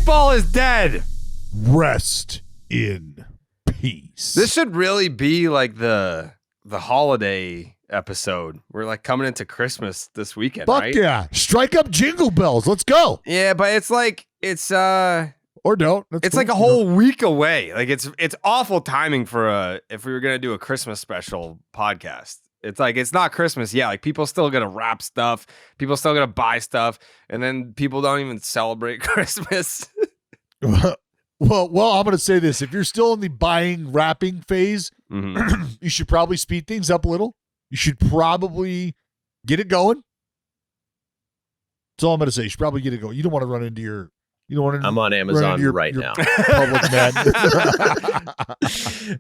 Baseball is dead. Rest in peace. This should really be like the holiday episode. We're like coming into Christmas this weekend, Fuck right? yeah. Strike up jingle bells. Let's go. Yeah, but it's Or don't. That's it's cool. like a whole week away. Like it's awful timing for if we were gonna do a Christmas special podcast. It's like it's not Christmas yet. Like people still gonna wrap stuff, people still gonna buy stuff, and then people don't even celebrate Christmas. Well, I'm gonna say this: if you're still in the buying wrapping phase, you should probably speed things up a little. You should probably get it going. That's all I'm gonna say. You should probably get it going. You don't want to run into your. You don't want to. I'm on Amazon right now. Public man.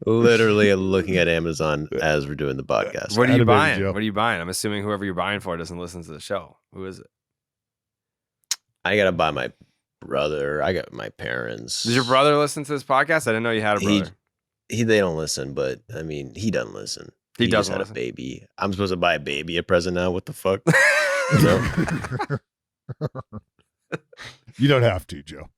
Literally looking at Amazon as we're doing the podcast. What are you buying? Joe. What are you buying? I'm assuming whoever you're buying for doesn't listen to the show. Who is it? I gotta buy my brother. I got my parents. Does your brother listen to this podcast? I didn't know you had a brother. They don't listen, but I mean, he doesn't listen. He just doesn't had listen. a baby. I'm supposed to buy a baby a present now. What the fuck? No. You don't have to, Joe.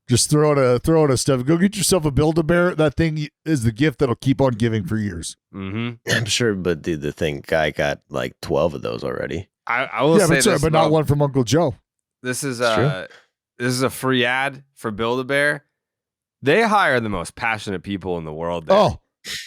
Just throw out a stuff. Go get yourself a Build-A-Bear. That thing is the gift that'll keep on giving for years. Mm-hmm. I'm sure, but the thing, guy got like 12 of those already. I will say this, but not one from Uncle Joe. This is true. this is a free ad for Build-A-Bear. They hire the most passionate people in the world. There. Oh,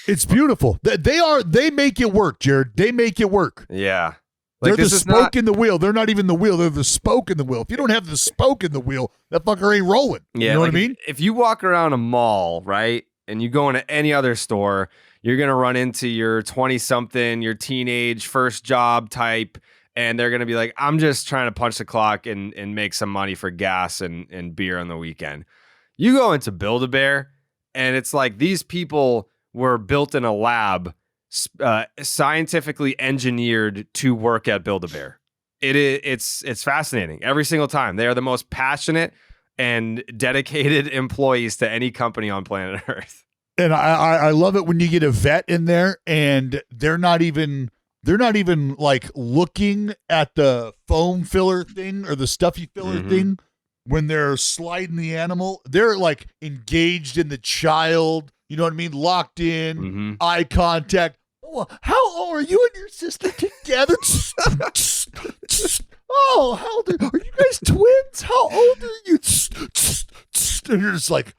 it's beautiful. They make it work, Jared. They make it work. Yeah. They're the this is spoke in the wheel. They're not even the wheel. They're the spoke in the wheel. If you don't have the spoke in the wheel, that fucker ain't rolling. Yeah, you know what I mean? If you walk around a mall, right, and you go into any other store, you're going to run into your 20-something, your teenage first job type, and they're going to be like, I'm just trying to punch the clock and make some money for gas and beer on the weekend. You go into Build-A-Bear, and it's like these people were built in a lab, scientifically engineered to work at Build-A-Bear. It's fascinating. Every single time. They are the most passionate and dedicated employees to any company on planet Earth. And I love it when you get a vet in there and they're not even like looking at the foam filler thing or the stuffy filler thing when they're sliding the animal. They're like engaged in the child, you know what I mean? Locked in, eye contact. Oh, how old are you and your sister together? Oh, how old are you guys twins? How old are you? And you're just like,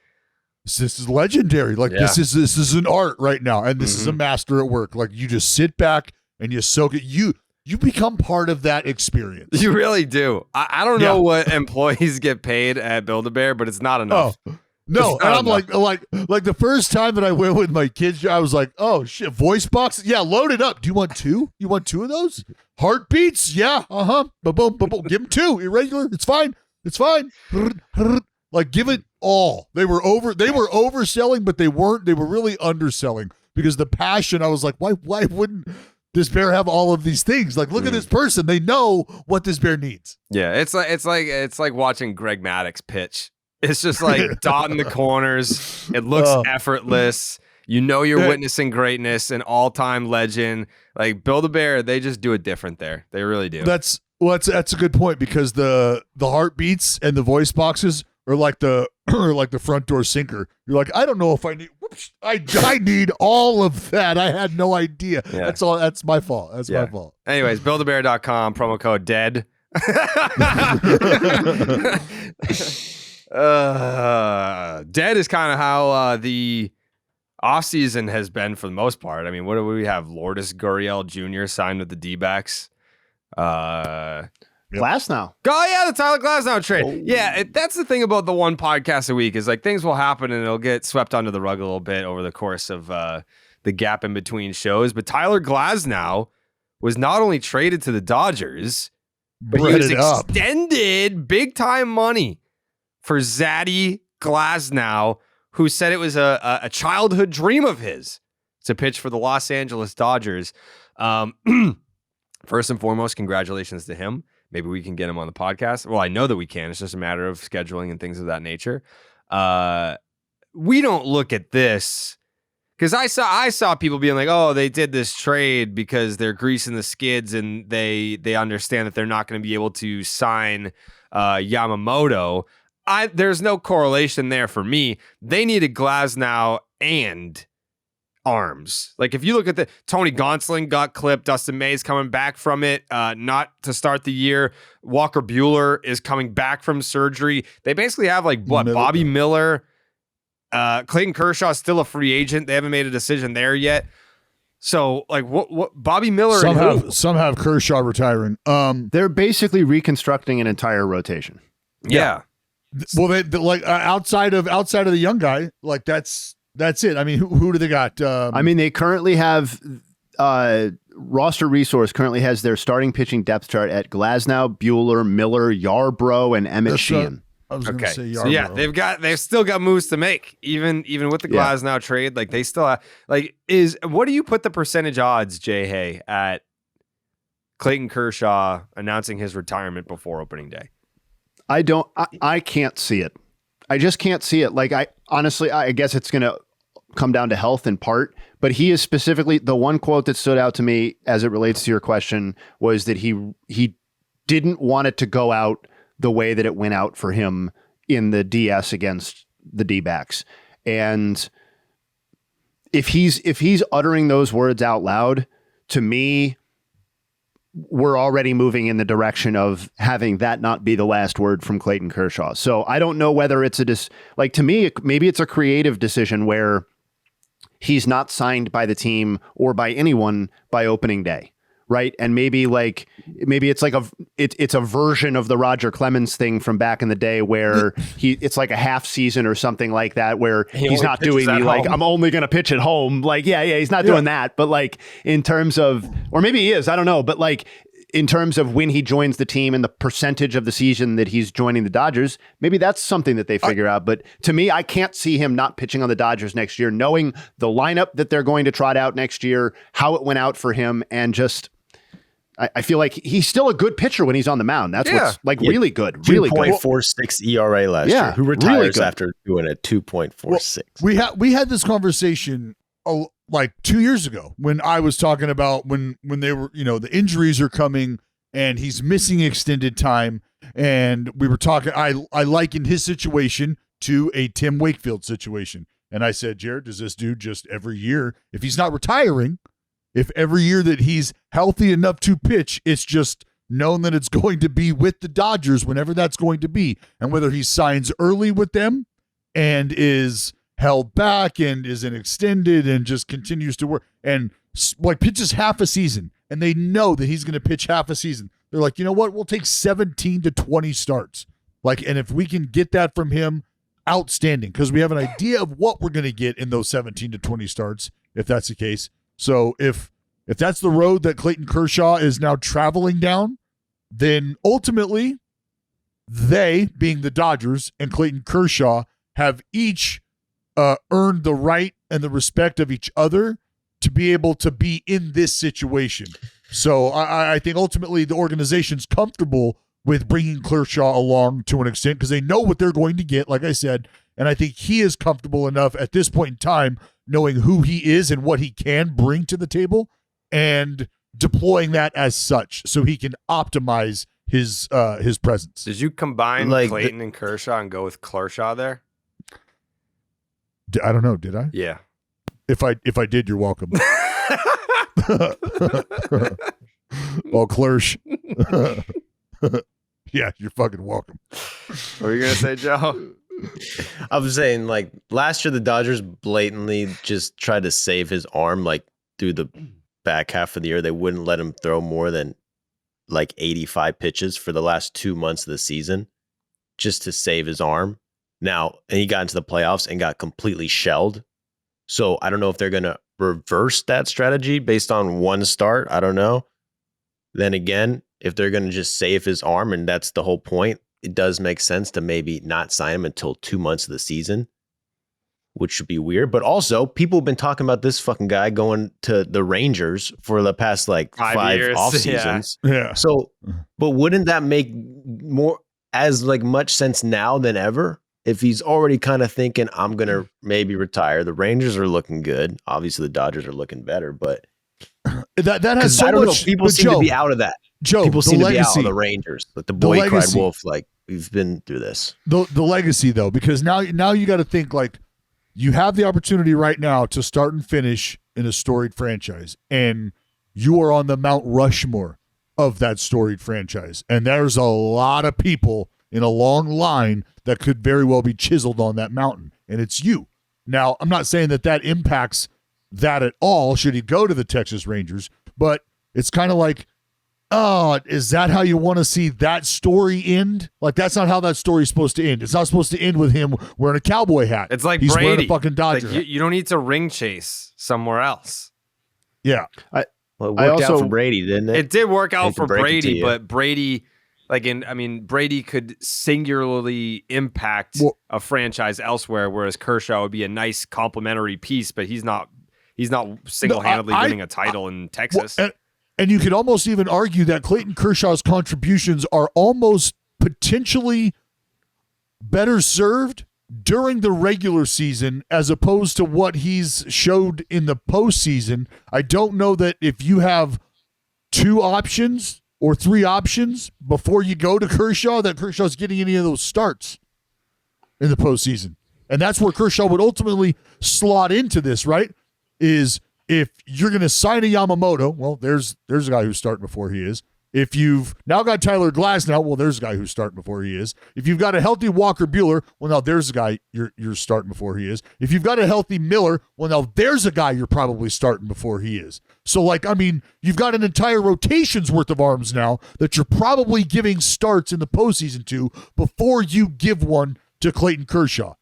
this is legendary. Like this is an art right now, and this is a master at work. Like you just sit back and you soak it. You become part of that experience. You really do. I don't know what employees get paid at Build-A-Bear, but it's not enough. Oh. No, and I'm like the first time that I went with my kids, I was like, oh shit, voice box? Yeah, load it up. Do you want two? You want two of those? Heartbeats? Yeah, boom, boom, boom, boom. Give them two. Irregular. It's fine. It's fine. Like give it all. They were overselling, but they weren't. They were really underselling because the passion. I was like, why wouldn't this bear have all of these things? Like, look at this person. They know what this bear needs. Yeah, it's like watching Greg Maddux pitch. It's just like dotting the corners. It looks effortless. You know you're witnessing greatness, an all-time legend. Like Build-A-Bear, they just do it different there. They really do. That's a good point because the heartbeats and the voice boxes are like the front door sinker. You're like, I don't know if I need. Whoops, I need all of that. I had no idea. Yeah. That's all. That's my fault. That's my fault. Anyways, buildabear.com, promo code DEAD. Dead is kind of how the offseason has been for the most part. I mean, what do we have? Lourdes Gurriel Jr. signed with the D-backs. Glasnow. Oh, yeah, the Tyler Glasnow trade. Oh. Yeah, that's the thing about the one podcast a week is like things will happen and it'll get swept under the rug a little bit over the course of the gap in between shows. But Tyler Glasnow was not only traded to the Dodgers, but he was extended big-time money for Zaddy Glasnow, who said it was a childhood dream of his to pitch for the Los Angeles Dodgers. First and foremost, congratulations to him. Maybe we can get him on the podcast. Well, I know that we can. It's just a matter of scheduling and things of that nature. We don't look at this because I saw people being like, oh, they did this trade because they're greasing the skids and they understand that they're not going to be able to sign Yamamoto. there's no correlation there for me. They needed Glasnow and arms. Like if you look at the Tony Gonsolin got clipped, Dustin May's coming back from it, not to start the year. Walker Buehler is coming back from surgery. They basically have like Bobby Miller, Clayton Kershaw is still a free agent. They haven't made a decision there yet. So like what Bobby Miller some have Kershaw retiring. They're basically reconstructing an entire rotation. Yeah. Well, they like outside of the young guy, like that's it. I mean, who do they got? I mean, they currently have roster resource currently has their starting pitching depth chart at Glasnow, Buehler, Miller, Yarbrough, and Emmett Sheehan. I was going to say Yarbrough. So yeah, they've still got moves to make, even with the Glasnow trade. Like they still have, what do you put the percentage odds, Jayhay, at Clayton Kershaw announcing his retirement before opening day? I can't see it. I just can't see it. Like I guess it's going to come down to health in part, but he is specifically, the one quote that stood out to me as it relates to your question was that he didn't want it to go out the way that it went out for him in the DS against the D-backs. And if he's uttering those words out loud, to me, we're already moving in the direction of having that not be the last word from Clayton Kershaw. So I don't know whether it's to me, maybe it's a creative decision where he's not signed by the team or by anyone by opening day. Right. And maybe it's like it's a version of the Roger Clemens thing from back in the day where it's like a half season or something like that, where he's not doing I'm only going to pitch at home. Like, he's not doing that. But like in terms of, or maybe he is, I don't know. But like in terms of when he joins the team and the percentage of the season that he's joining the Dodgers, maybe that's something that they figure out. But to me, I can't see him not pitching on the Dodgers next year, knowing the lineup that they're going to trot out next year, how it went out for him, and just, I feel like he's still a good pitcher when he's on the mound. That's what's really good. Really good. 2.46 ERA last year. Who retires after doing a 2.46? Well, we had this conversation like 2 years ago when I was talking about when they were, the injuries are coming and he's missing extended time. And we were talking, I likened his situation to a Tim Wakefield situation. And I said, Jared, does this dude just every year, if he's not retiring, if every year that he's healthy enough to pitch, it's just known that it's going to be with the Dodgers whenever that's going to be. And whether he signs early with them and is held back and isn't extended and just continues to work and like pitches half a season and they know that he's going to pitch half a season. They're like, you know what? We'll take 17 to 20 starts. And if we can get that from him, outstanding, because we have an idea of what we're going to get in those 17 to 20 starts, if that's the case. So if that's the road that Clayton Kershaw is now traveling down, then ultimately they, being the Dodgers and Clayton Kershaw, have each earned the right and the respect of each other to be able to be in this situation. So I think ultimately the organization's comfortable with bringing Kershaw along to an extent because they know what they're going to get, like I said, and I think he is comfortable enough at this point in time knowing who he is and what he can bring to the table and deploying that as such so he can optimize his presence. Did you combine Clayton and Kershaw and go with Kershaw there? I don't know. Did I? Yeah. If I did, you're welcome. Oh, Klirsch. Yeah, you're fucking welcome. What were you going to say, Joe? I was saying, last year the Dodgers blatantly just tried to save his arm, through the back half of the year. They wouldn't let him throw more than 85 pitches for the last 2 months of the season just to save his arm. Now, and he got into the playoffs and got completely shelled. So I don't know if they're going to reverse that strategy based on one start. I don't know. Then again, if they're going to just save his arm, and that's the whole point, it does make sense to maybe not sign him until 2 months of the season, which should be weird. But also, people have been talking about this fucking guy going to the Rangers for the past 5 off seasons. Yeah. So, but wouldn't that make more much sense now than ever? If he's already kind of thinking, I'm going to maybe retire. The Rangers are looking good. Obviously, the Dodgers are looking better, but that has so I don't much. know. People seem to be out of that. Joe, people seem to be out legacy, of the Rangers. The boy cried wolf. We've been through this. The legacy though, because now you got to think like you have the opportunity right now to start and finish in a storied franchise, and you are on the Mount Rushmore of that storied franchise, and there's a lot of people in a long line that could very well be chiseled on that mountain, and it's you. Now, I'm not saying that impacts that at all should he go to the Texas Rangers, but it's kind of like, oh, is that how you want to see that story end? Like, that's not how that story's supposed to end. It's not supposed to end with him wearing a cowboy hat. It's like he's Brady. wearing a fucking Dodger Like, hat. you don't need to ring chase somewhere else. Yeah. Well, it I worked out also- for Brady, didn't it? It did work out Hate to for break it to Brady, you. but Brady, Brady could singularly impact a franchise elsewhere, whereas Kershaw would be a nice complementary piece, but he's not single-handedly winning a title in Texas. And you could almost even argue that Clayton Kershaw's contributions are almost potentially better served during the regular season as opposed to what he's showed in the postseason. I don't know that if you have 2 options or 3 options before you go to Kershaw, that Kershaw's getting any of those starts in the postseason. And that's where Kershaw would ultimately slot into this, right? Is if you're going to sign a Yamamoto, well, there's a guy who's starting before he is. If you've now got Tyler Glasnow, well, there's a guy who's starting before he is. If you've got a healthy Walker Buehler, well, now there's a guy you're starting before he is. If you've got a healthy Miller, well, now there's a guy you're probably starting before he is. So, like, I mean, you've got an entire rotation's worth of arms now that you're probably giving starts in the postseason to before you give one to Clayton Kershaw.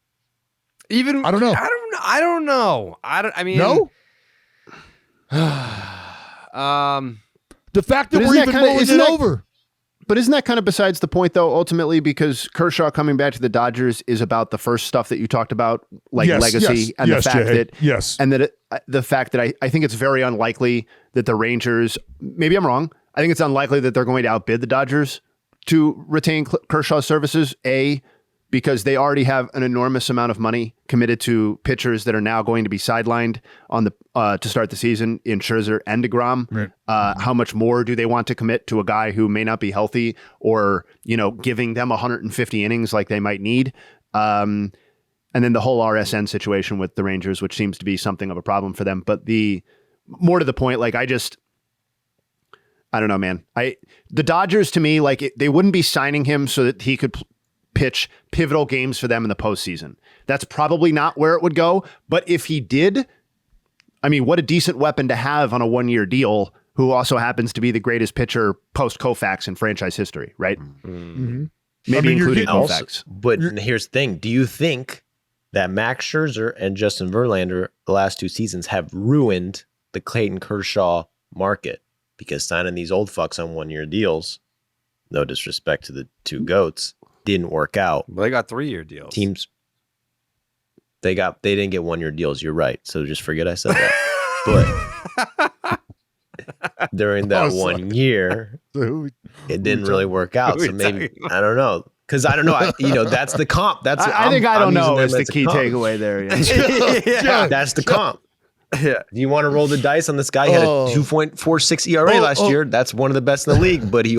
I don't know. I mean, No? The fact that But we're isn't that even kinda- mulling isn't it that- over. But isn't that kind of besides the point, though, ultimately, because Kershaw coming back to the Dodgers is about the first stuff that you talked about, like Yes, legacy yes, and yes, the fact Jayhay, that yes. and that the fact that I think it's very unlikely that the Rangers, maybe I'm wrong, I think it's unlikely that they're going to outbid the Dodgers to retain Kershaw's services, because they already have an enormous amount of money committed to pitchers that are now going to be sidelined on the to start the season in Scherzer and DeGrom. Right. How much more do they want to commit to a guy who may not be healthy, or giving them 150 innings like they might need? And then the whole RSN situation with the Rangers, which seems to be something of a problem for them. But the more to the point, like I don't know, man. The Dodgers, to me, like they wouldn't be signing him so that he could pitch pivotal games for them in the postseason. That's probably not where it would go. But if he did, I mean, what a decent weapon to have on a 1-year deal, who also happens to be the greatest pitcher post Koufax in franchise history, right? Mm-hmm. Maybe I mean, you're including getting- Koufax. But here's the thing. Do you think that Max Scherzer and Justin Verlander the last 2 seasons have ruined the Clayton Kershaw market? Because signing these old fucks on 1-year deals, no disrespect to the 2 GOATs, didn't work out. They got 3-year deals. Teams, they didn't get 1-year deals. You're right. So just forget I said that. But during that Oh, sorry. 1 year, So it didn't really work out. who So we maybe, talking about? I don't know. Because I don't know. That's the comp. That's I think I don't know is the key comp. takeaway there. Yeah. yeah. That's the comp. Yeah. Do you want to roll the dice on this guy? He had a Oh. 2.46 ERA last year. That's one of the best in the league. But he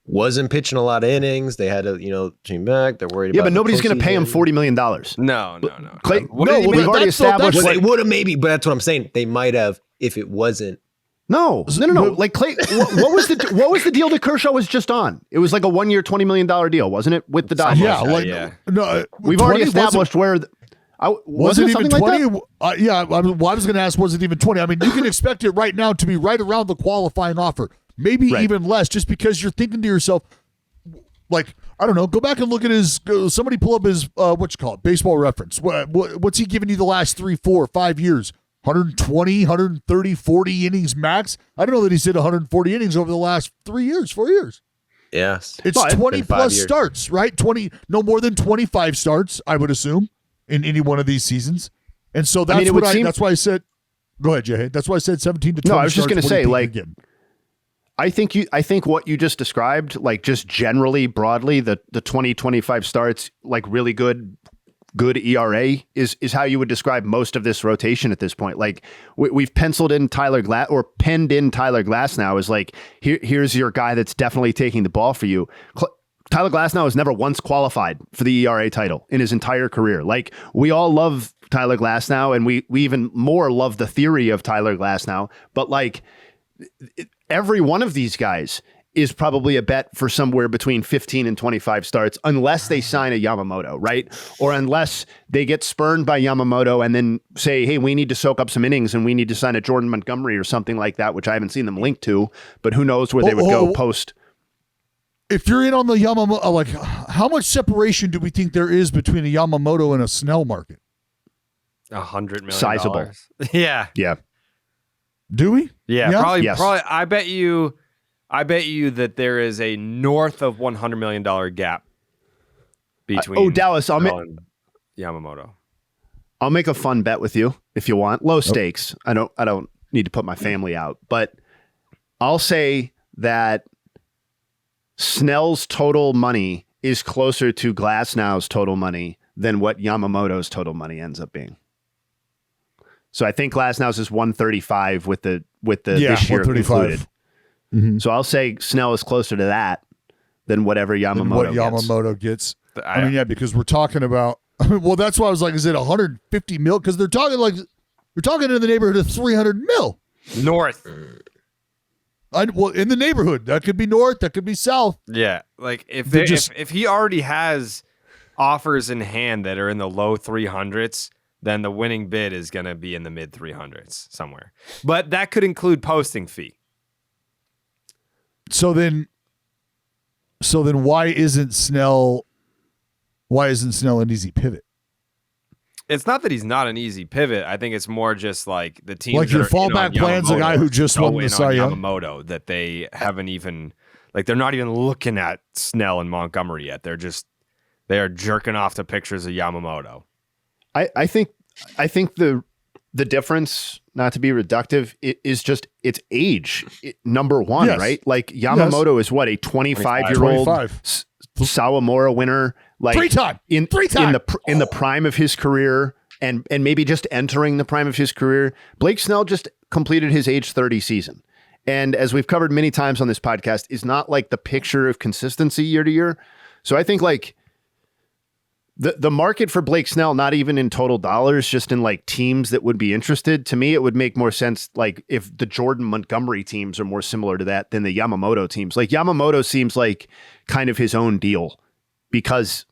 wasn't pitching a lot of innings. They had to, team back. They're worried Yeah, about but nobody's going to pay him $40 $40 million. No. Clay, No, no, but we've already that's established. Well, like, they would have maybe, but that's what I'm saying. They might have if it wasn't. No. Like Clay, what was the deal that Kershaw was just on? It was like a 1-year, $20 million deal, wasn't it, with the Dodgers? yeah, that, like yeah. no, We've already 20 established where. Was it even something 20? Like that? Yeah, I was going to ask, was it even 20? I mean, you can expect it right now to be right around the qualifying offer, maybe Right. even less, just because you're thinking to yourself, like, I don't know, go back and look at somebody pull up his, baseball reference. What's he giving you the last 3, 4, 5 years? 120, 130, 40 innings max? I don't know that he's hit 140 innings over the last 3 years, 4 years. Yes. It's But- 20 Been 5 plus years. starts, right? 20, no more than 25 starts, I would assume, in any one of these seasons. And so that's it would seem- that's why I said, go ahead, Jay. That's why I said 17 to 20. No, I was just starts. gonna What do you say, think like, you're getting? I think what you just described, like just generally broadly, the 20, 25 starts, like really good ERA is how you would describe most of this rotation at this point. Like we've penciled in penned in Tyler Glasnow as like, here's your guy that's definitely taking the ball for you. Tyler Glasnow has never once qualified for the ERA title in his entire career. Like, we all love Tyler Glasnow, and we even more love the theory of Tyler Glasnow. But like, every one of these guys is probably a bet for somewhere between 15 and 25 starts, unless they sign a Yamamoto, right? Or unless they get spurned by Yamamoto and then say, hey, we need to soak up some innings and we need to sign a Jordan Montgomery or something like that, which I haven't seen them linked to, but who knows where they would go post. If you're in on the Yamamoto, like, how much separation do we think there is between a Yamamoto and a Snell market? $100 million. Sizable. Yeah. Yeah. Do we? Yeah. Yeah? Probably. Yes. Probably. I bet you that there is a north of $100 million gap between. Dallas, Snell and Yamamoto. I'll make a fun bet with you if you want. Low stakes. I don't need to put my family out, but I'll say that Snell's total money is closer to Glasnow's total money than what Yamamoto's total money ends up being. So I think Glasnow's is 135 with the this year included. Mm-hmm. So I'll say Snell is closer to that than whatever Yamamoto gets. I mean, yeah, because we're talking about. Well, that's why I was like, is it 150 mil? Because they're talking in the neighborhood of 300 mil North. Well, in the neighborhood, that could be north, that could be south. Yeah, like if he already has offers in hand that are in the low 300s, then the winning bid is going to be in the mid 300s somewhere. But that could include posting fee. So then why isn't Snell an easy pivot? It's not that he's not an easy pivot. I think it's more just like the team. Like your fallback plan's a guy who just won the Cy Young. Yamamoto, that they haven't even, like, they're not even looking at Snell and Montgomery yet. They are jerking off to pictures of Yamamoto. I think the difference, not to be reductive, is just its age. Number one, yes. right? Like, Yamamoto is what, a 25-year-old Sawamura winner, like in the prime of his career, and maybe just entering the prime of his career. Blake Snell just completed his age 30 season, and as we've covered many times on this podcast, is not like the picture of consistency year to year. So I think like the market for Blake Snell, not even in total dollars, just in like teams that would be interested. To me, it would make more sense like if the Jordan Montgomery teams are more similar to that than the Yamamoto teams. Like, Yamamoto seems like kind of his own deal because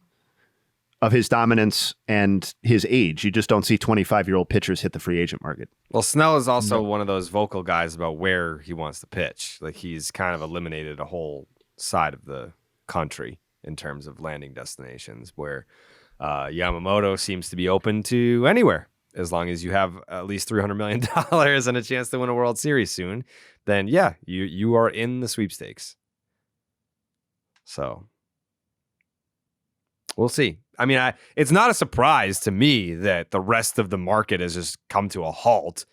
of his dominance and his age. You just don't see 25-year-old pitchers hit the free agent market. Well, Snell is also one of those vocal guys about where he wants to pitch. Like, he's kind of eliminated a whole side of the country in terms of landing destinations, where Yamamoto seems to be open to anywhere. As long as you have at least $300 million and a chance to win a World Series soon, then yeah, you are in the sweepstakes. So we'll see. I mean, it's not a surprise to me that the rest of the market has just come to a halt.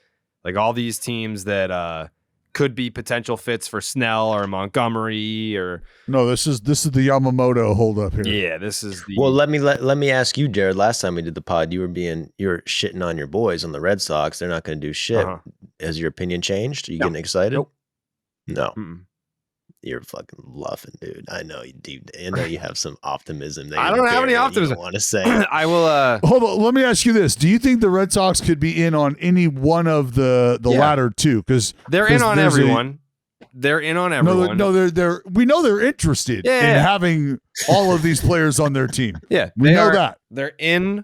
Like, all these teams that could be potential fits for Snell or Montgomery or no, this is the Yamamoto hold up here. Yeah, this is the. Well, let me ask you, Jared. Last time we did the pod, you were shitting on your boys on the Red Sox. They're not going to do shit. Has your opinion changed? Are you getting excited? Nope. No. Mm-mm. You're fucking bluffing, dude. I know you do. I know you have some optimism. That I don't have any optimism. Want to say? I will. Hold on. Let me ask you this: do you think the Red Sox could be in on any one of the latter two? Because they're in on everyone. They're in on everyone. No, they're. We know they're interested in having all of these players on their team. Yeah, we know that they're in.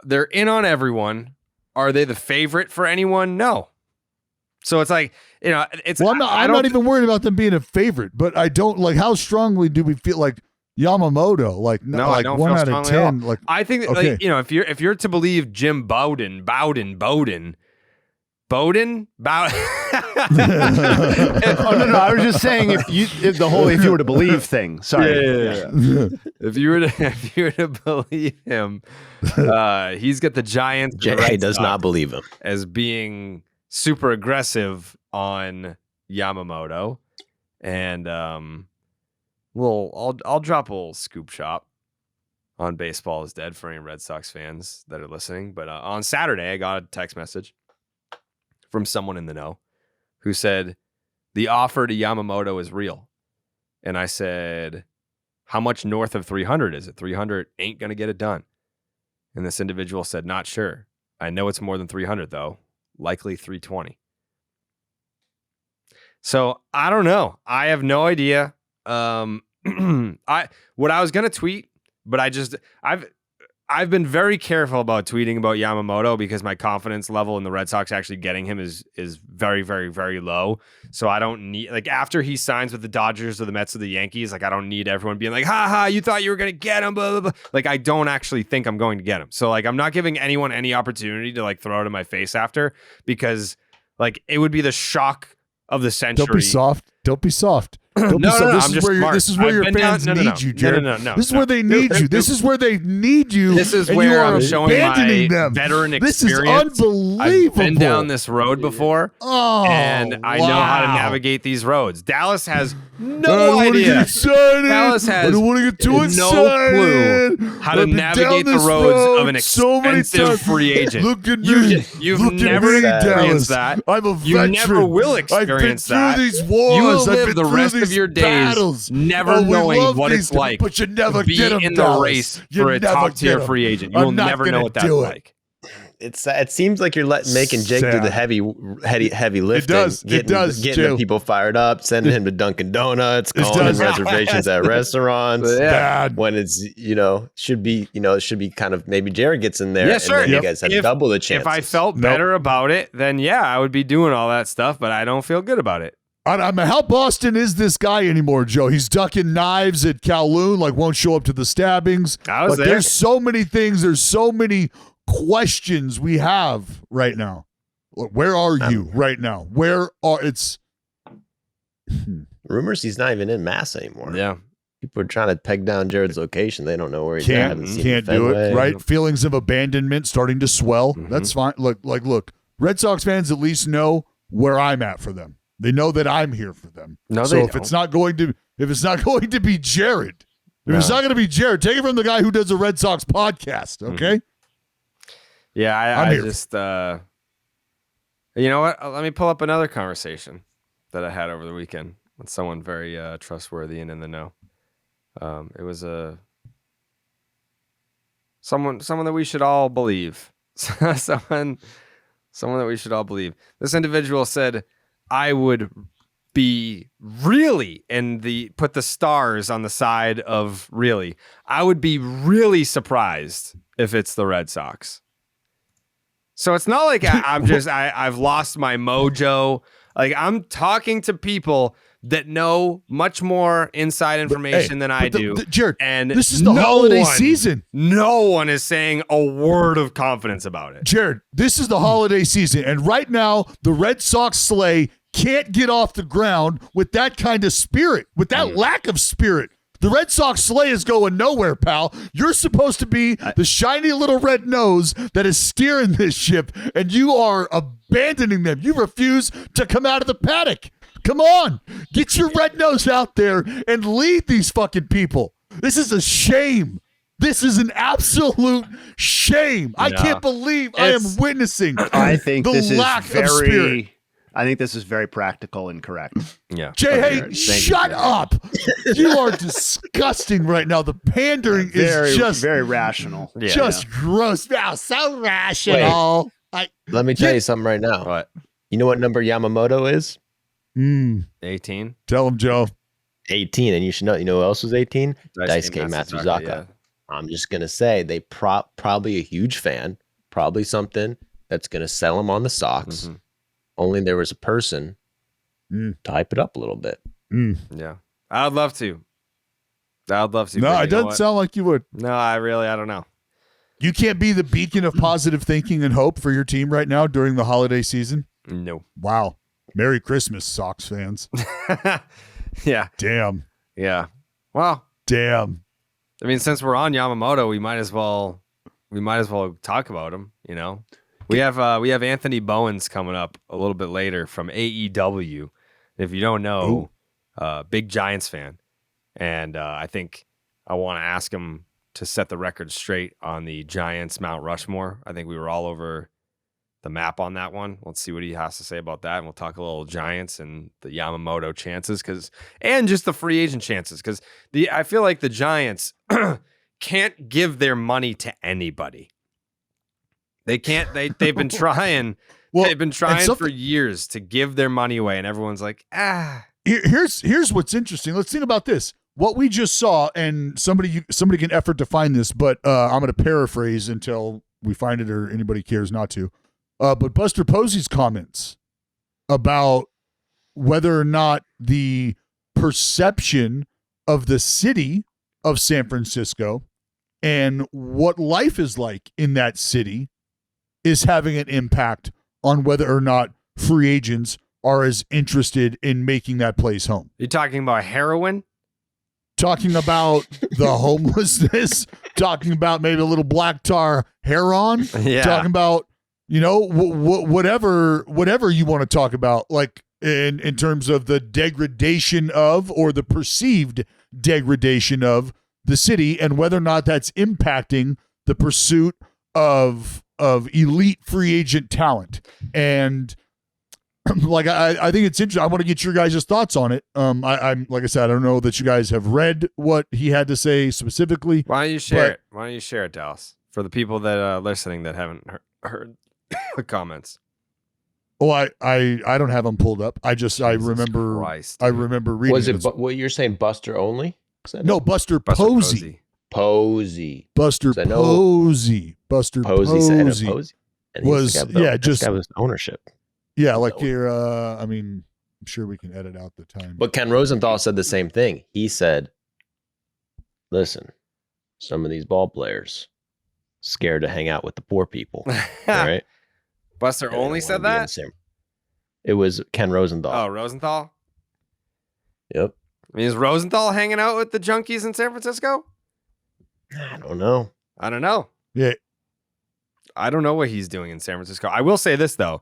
They're in on everyone. Are they the favorite for anyone? No. So it's like, it's. Well, I'm not even worried about them being a favorite, but I don't like how strongly do we feel like Yamamoto? Like, no, like I don't 1 feel out of 10. Like, I think that, okay. like, if you're to believe Jim Bowden. Oh, no, I was just saying if you were to believe thing. Sorry. Yeah. If you were to believe him, he's got the Giants. Jayhay does not believe him as being super aggressive on Yamamoto, and I'll drop a little scoop shop on Baseball is Dead for any Red Sox fans that are listening. But on Saturday, I got a text message from someone in the know who said the offer to Yamamoto is real, and I said, How much north of 300 is it? 300 ain't going to get it done. And this individual said, not sure. I know it's more than 300, though. Likely 320. So I don't know. I have no idea. What I was going to tweet, but I've been very careful about tweeting about Yamamoto because my confidence level in the Red Sox actually getting him is very, very, very low. So I don't need, like, after he signs with the Dodgers or the Mets or the Yankees, like, I don't need everyone being like, ha ha, you thought you were going to get him, blah, blah, blah. Like, I don't actually think I'm going to get him. So, like, I'm not giving anyone any opportunity to, like, throw it in my face after, because, like, it would be the shock of the century. Don't be soft. Don't be soft. Don't be soft. This is where your fans need you, Jared. No. This is where they need you. This is where they need you. This is and where you are I'm showing my abandoning them. veteran This experience. is unbelievable. I've been down this road before, and I know how to navigate these roads. Dallas has no idea. Dallas has I don't want to get too no excited. clue how to I've been navigate down the this roads road of an so many expensive times. free agent. Look at me. You've Look at never me, experienced Dallas. that. I'm a You veteran. never will experience I've been that. through these wars. You will I've live been the through rest of these your days battles. never We knowing love what these it's like but you never to be get 'em, in the Dallas. race You for a never top-tier get 'em. free agent. You I'm will not never know gonna what that's do it. like. It seems like you're making Jake do the heavy lifting. does. It does, Getting Joe. the people fired up, sending him to Dunkin' Donuts, calling in does. reservations at restaurants. Bad. When it's it should be kind of, maybe Jared gets in there. Yeah, sure. And then you guys have double the chance. If I felt better about it, then yeah, I would be doing all that stuff, but I don't feel good about it. How Boston is this guy anymore, Joe? He's ducking knives at Kowloon, like won't show up to the stabbings. I was there. There's so many things. There's so many questions we have right now. Where are you right now? It's rumors he's not even in Mass anymore. Yeah. People are trying to peg down Jared's location. They don't know where he's at. Haven't seen can't him do it, Fenway. right? Feelings of abandonment starting to swell. Mhm. That's fine. Look, Red Sox fans at least know where I'm at for them. They know that I'm here for them. No, so they if it's not going to be Jared, No. it's not going to be Jared, take it from the guy who does a Red Sox podcast, okay? Yeah, I'm I here. just, you know what? Let me pull up another conversation that I had over the weekend with someone very trustworthy and in the know. It was someone that we should all believe. someone that we should all believe. This individual said, I would be really, and put the stars on the side of really. I would be really surprised if it's the Red Sox. So it's not like I've lost my mojo. Like, I'm talking to people that know much more inside information than I do. Jared, and this is the holiday season. No one is saying a word of confidence about it. Jared, this is the holiday season, and right now the Red Sox sleigh can't get off the ground with that kind of spirit, with that lack of spirit. The Red Sox sleigh is going nowhere, pal. You're supposed to be the shiny little red nose that is steering this ship, and you are abandoning them. You refuse to come out of the paddock. Come on. Get your red nose out there and lead these fucking people. This is a shame. This is an absolute shame. I can't believe I am witnessing I think the this is lack of spirit. I think this is very practical and correct. Yeah. Jayhay, shut up. You are disgusting right now. The pandering is just very rational. gross. Wow, so rational. Let me tell you something right now. What? You know what number Yamamoto is? 18. Tell him, Joe. 18. And you should know, who else was 18? Daisuke Matsuzaka. Yeah. I'm just going to say they probably a huge fan, probably something that's going to sell him on the Sox. Mm-hmm. Only there was a person to hype it up a little bit. Yeah. I'd love to. No, but it you know doesn't what? sound like you would. No, I don't know. You can't be the beacon of positive thinking and hope for your team right now during the holiday season. No. Wow. Merry Christmas, Sox fans. Yeah. Damn. Yeah. Well, Damn. I mean, since we're on Yamamoto, we might as well talk about him, you know. We have Anthony Bowens coming up a little bit later from AEW. If you don't know, big Giants fan. And I think I want to ask him to set the record straight on the Giants Mount Rushmore. I think we were all over map on that one. Let's see what he has to say about that, and we'll talk a little Giants and the Yamamoto chances, and just the free agent chances, because I feel like the Giants can't give their money to anybody. They can't. They've been trying. Well, they've been trying for years to give their money away, and everyone's like, Here's what's interesting. Let's think about this. What we just saw, and somebody can effort to find this, but I'm going to paraphrase until we find it or anybody cares not to. But Buster Posey's comments about whether or not the perception of the city of San Francisco and what life is like in that city is having an impact on whether or not free agents are as interested in making that place home. "You talking about heroin? Talking about the homelessness, talking about maybe a little black tar hair on, talking about, whatever you want to talk about, like in terms of the degradation of, or the perceived degradation of the city, and whether or not that's impacting the pursuit of elite free agent talent. And like, I think it's interesting. I want to get your guys' thoughts on it. I'm like I said, I don't know that you guys have read what he had to say specifically. Why don't you share it? Why don't you share it, Dallas, for the people that are listening that haven't heard the comments? Well, I don't have them pulled up. I remember Christ, I remember reading. Was it what you're saying, Buster only? No, Buster Posey. Posey. Buster Posey. Buster Posey. And was just that was ownership. Yeah, like here. I'm sure we can edit out the time. But Ken Rosenthal said the same thing. He said, "Listen, some of these ball players scared to hang out with the poor people." All right. Buster only said that? It was Ken Rosenthal. Oh, Rosenthal? Yep. I mean, is Rosenthal hanging out with the junkies in San Francisco? I don't know. Yeah. I don't know what he's doing in San Francisco. I will say this, though.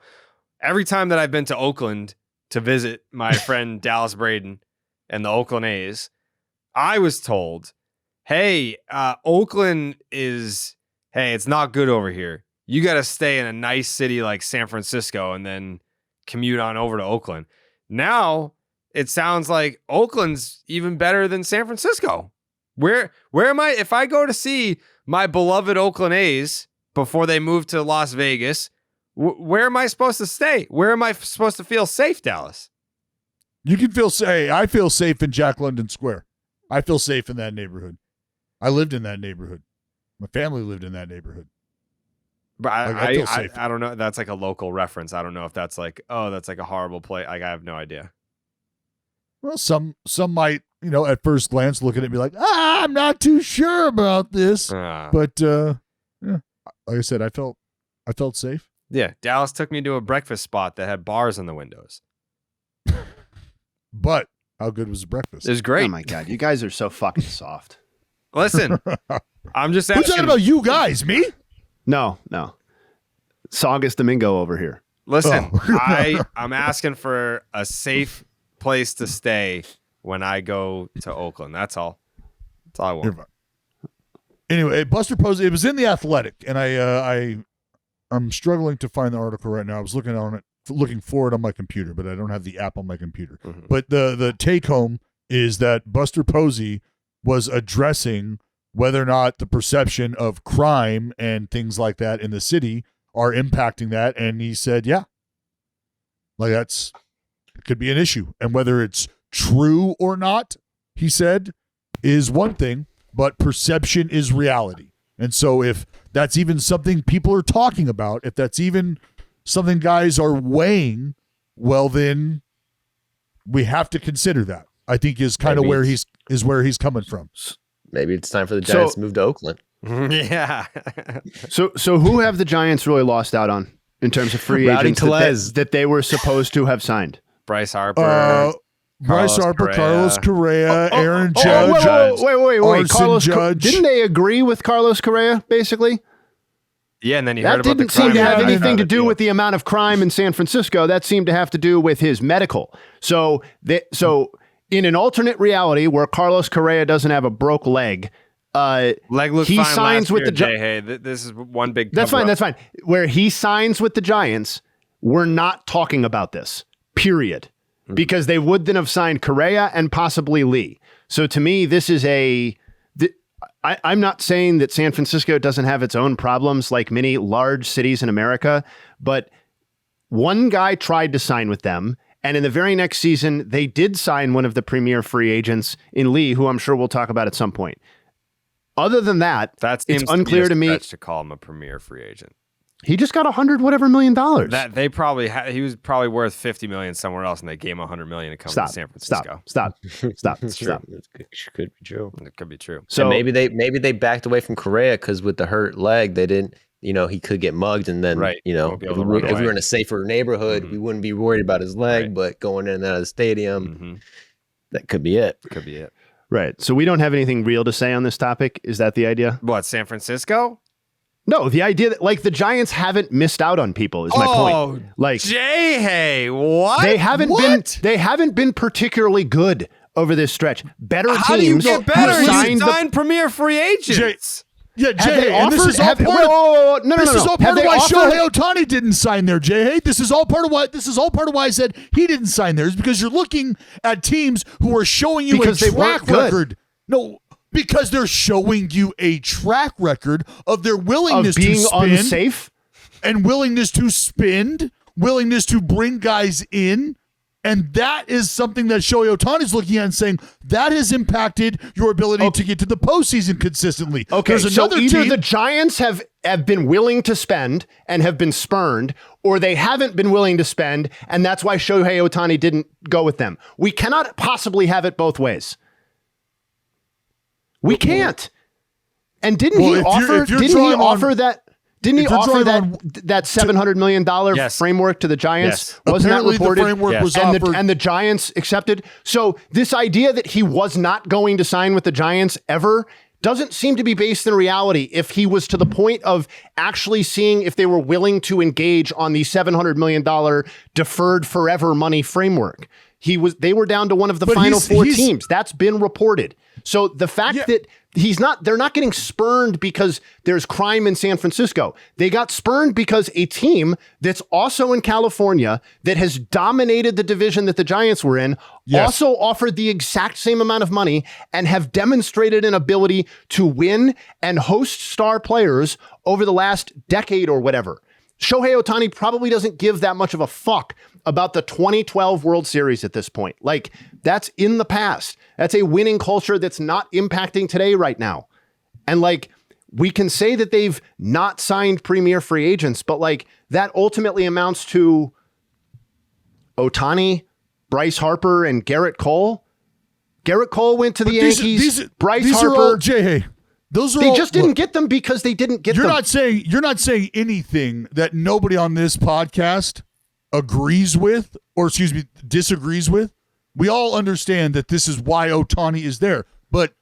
Every time that I've been to Oakland to visit my friend Dallas Braden and the Oakland A's, I was told, hey, Oakland it's not good over here. You got to stay in a nice city like San Francisco and then commute on over to Oakland. Now it sounds like Oakland's even better than San Francisco. Where am I? If I go to see my beloved Oakland A's before they move to Las Vegas, where am I supposed to stay? Where am I supposed to feel safe, Dallas? You can feel safe. I feel safe in Jack London Square. I feel safe in that neighborhood. I lived in that neighborhood. My family lived in that neighborhood. But I don't know. That's like a local reference. I don't know if that's like, oh, that's like a horrible play. Like, I have no idea. Well, some might, at first glance look at it and be like, I'm not too sure about this. But yeah, like I said, I felt safe. Yeah, Dallas took me to a breakfast spot that had bars in the windows. But how good was the breakfast? It was great. Oh my God, you guys are so fucking soft. Listen, I'm just asking. Who's talking about you guys? Me? No. Saugus Domingo over here. Listen, I'm asking for a safe place to stay when I go to Oakland. That's all. That's all I want. Anyway, Buster Posey, it was in The Athletic, and I'm struggling to find the article right now. I was looking for it on my computer, but I don't have the app on my computer. Mm-hmm. But the take home is that Buster Posey was addressing whether or not the perception of crime and things like that in the city are impacting that. And he said, yeah, like it could be an issue. And whether it's true or not, he said, is one thing, but perception is reality. And so if that's even something people are talking about, if that's even something guys are weighing, well, then we have to consider that. I think is kind of where he's coming from. Maybe it's time for the Giants to move to Oakland. Yeah. So who have the Giants really lost out on in terms of free agents that they were supposed to have signed? Bryce Harper. Carlos Correa, Aaron Judge. Wait. Carlos Judge. Didn't they agree with Carlos Correa, basically? Yeah, and then you heard about the crime. That didn't seem to have anything to do with the amount of crime in San Francisco. That seemed to have to do with his medical. So in an alternate reality where Carlos Correa doesn't have a broke leg, Leg looked he fine signs last with year, the Jayhay. This is one big. That's fine. cover-up. That's fine. Where he signs with the Giants, we're not talking about this. Period. Because they would then have signed Correa and possibly Lee. So to me, this is I'm not saying that San Francisco doesn't have its own problems like many large cities in America, but one guy tried to sign with them. And in the very next season, they did sign one of the premier free agents in Lee, who I'm sure we'll talk about at some point. Other than that, it's unclear to me to call him a premier free agent. He just got $100 whatever million. That they probably he was probably worth $50 million somewhere else, and they gave him $100 million to come to San Francisco. Stop. It could be true. It could be true. So maybe they backed away from Correa because with the hurt leg, they didn't. He could get mugged, and then Right. if we were in a safer neighborhood, we wouldn't be worried about his leg. Right. But going in and out of the stadium, that could be it. Could be it. Right. So we don't have anything real to say on this topic. Is that the idea? What, San No, the idea that the Giants haven't missed out on people is my point. Jayhay, what? They haven't been particularly good over this stretch. Better How teams do you get better? You signed sign premier free agents. Jayhay, and this is all part of this is all part of why Shohei Ohtani didn't sign there, Jayhay. This is all part of why I said he didn't sign there, is because you're looking at teams who are showing you a track record. No, because they're showing you a track record of their willingness of being to spend unsafe and willingness to spend, willingness to bring guys in. And that is something that Shohei Ohtani is looking at and saying that has impacted your ability to get to the postseason consistently. Okay, there's another so either team, the Giants have been willing to spend and have been spurned, or they haven't been willing to spend, and that's why Shohei Ohtani didn't go with them. We cannot possibly have it both ways. We can't. And didn't he offer that? Didn't he offer that $700 million framework to the Giants? Yes. Wasn't Apparently that reported? the framework was offered. And the Giants accepted. So this idea that he was not going to sign with the Giants ever doesn't seem to be based in reality. If he was to the point of actually seeing if they were willing to engage on the $700 million deferred forever money framework, they were down to one of the final four teams. That's been reported. So the fact that they're not getting spurned because there's crime in San Francisco. They got spurned because a team that's also in California that has dominated the division that the Giants were in also offered the exact same amount of money and have demonstrated an ability to win and host star players over the last decade or whatever. Shohei Ohtani probably doesn't give that much of a fuck about the 2012 World Series at this point. That's in the past. That's a winning culture that's not impacting today right now. And we can say that they've not signed premier free agents, but that ultimately amounts to Ohtani, Bryce Harper, and Garrett Cole. Garrett Cole went to the Yankees. Bryce Harper. Are all Jayhay. They just didn't get them because they didn't get them. You're not saying anything that nobody on this podcast agrees with, or disagrees with. We all understand that this is why Ohtani is there, but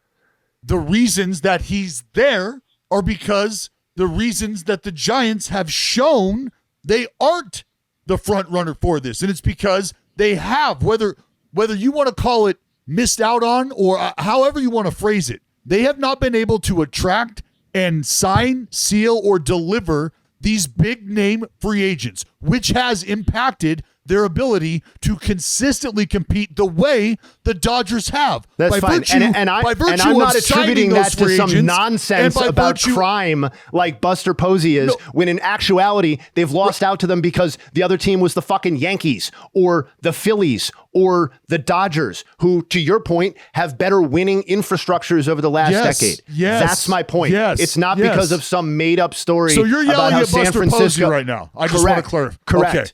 the reasons that he's there are because the reasons that the Giants have shown they aren't the front runner for this, and it's because they have, whether you want to call it missed out on or however you want to phrase it, they have not been able to attract and sign, seal, or deliver these big name free agents, which has impacted their ability to consistently compete the way the Dodgers have. That's fine. And I'm not attributing that to some nonsense about crime like Buster Posey is, when in actuality, they've lost out to them because the other team was the fucking Yankees or the Phillies or the Dodgers, who, to your point, have better winning infrastructures over the last decade. Yes. That's my point. Yes. It's not because of some made-up story. So you're yelling about at how Buster Posey right now. I just want to clarify. Correct. Okay.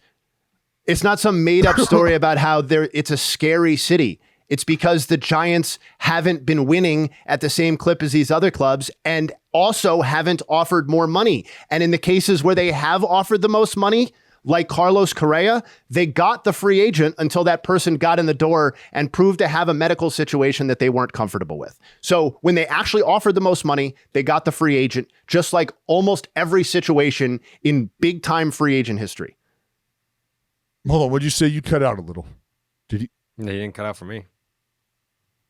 It's not some made-up story about how it's a scary city. It's because the Giants haven't been winning at the same clip as these other clubs and also haven't offered more money. And in the cases where they have offered the most money, like Carlos Correa, they got the free agent until that person got in the door and proved to have a medical situation that they weren't comfortable with. So when they actually offered the most money, they got the free agent, just like almost every situation in big-time free agent history. Hold on, what'd you say? You cut out a little. Did he? No, you didn't cut out for me.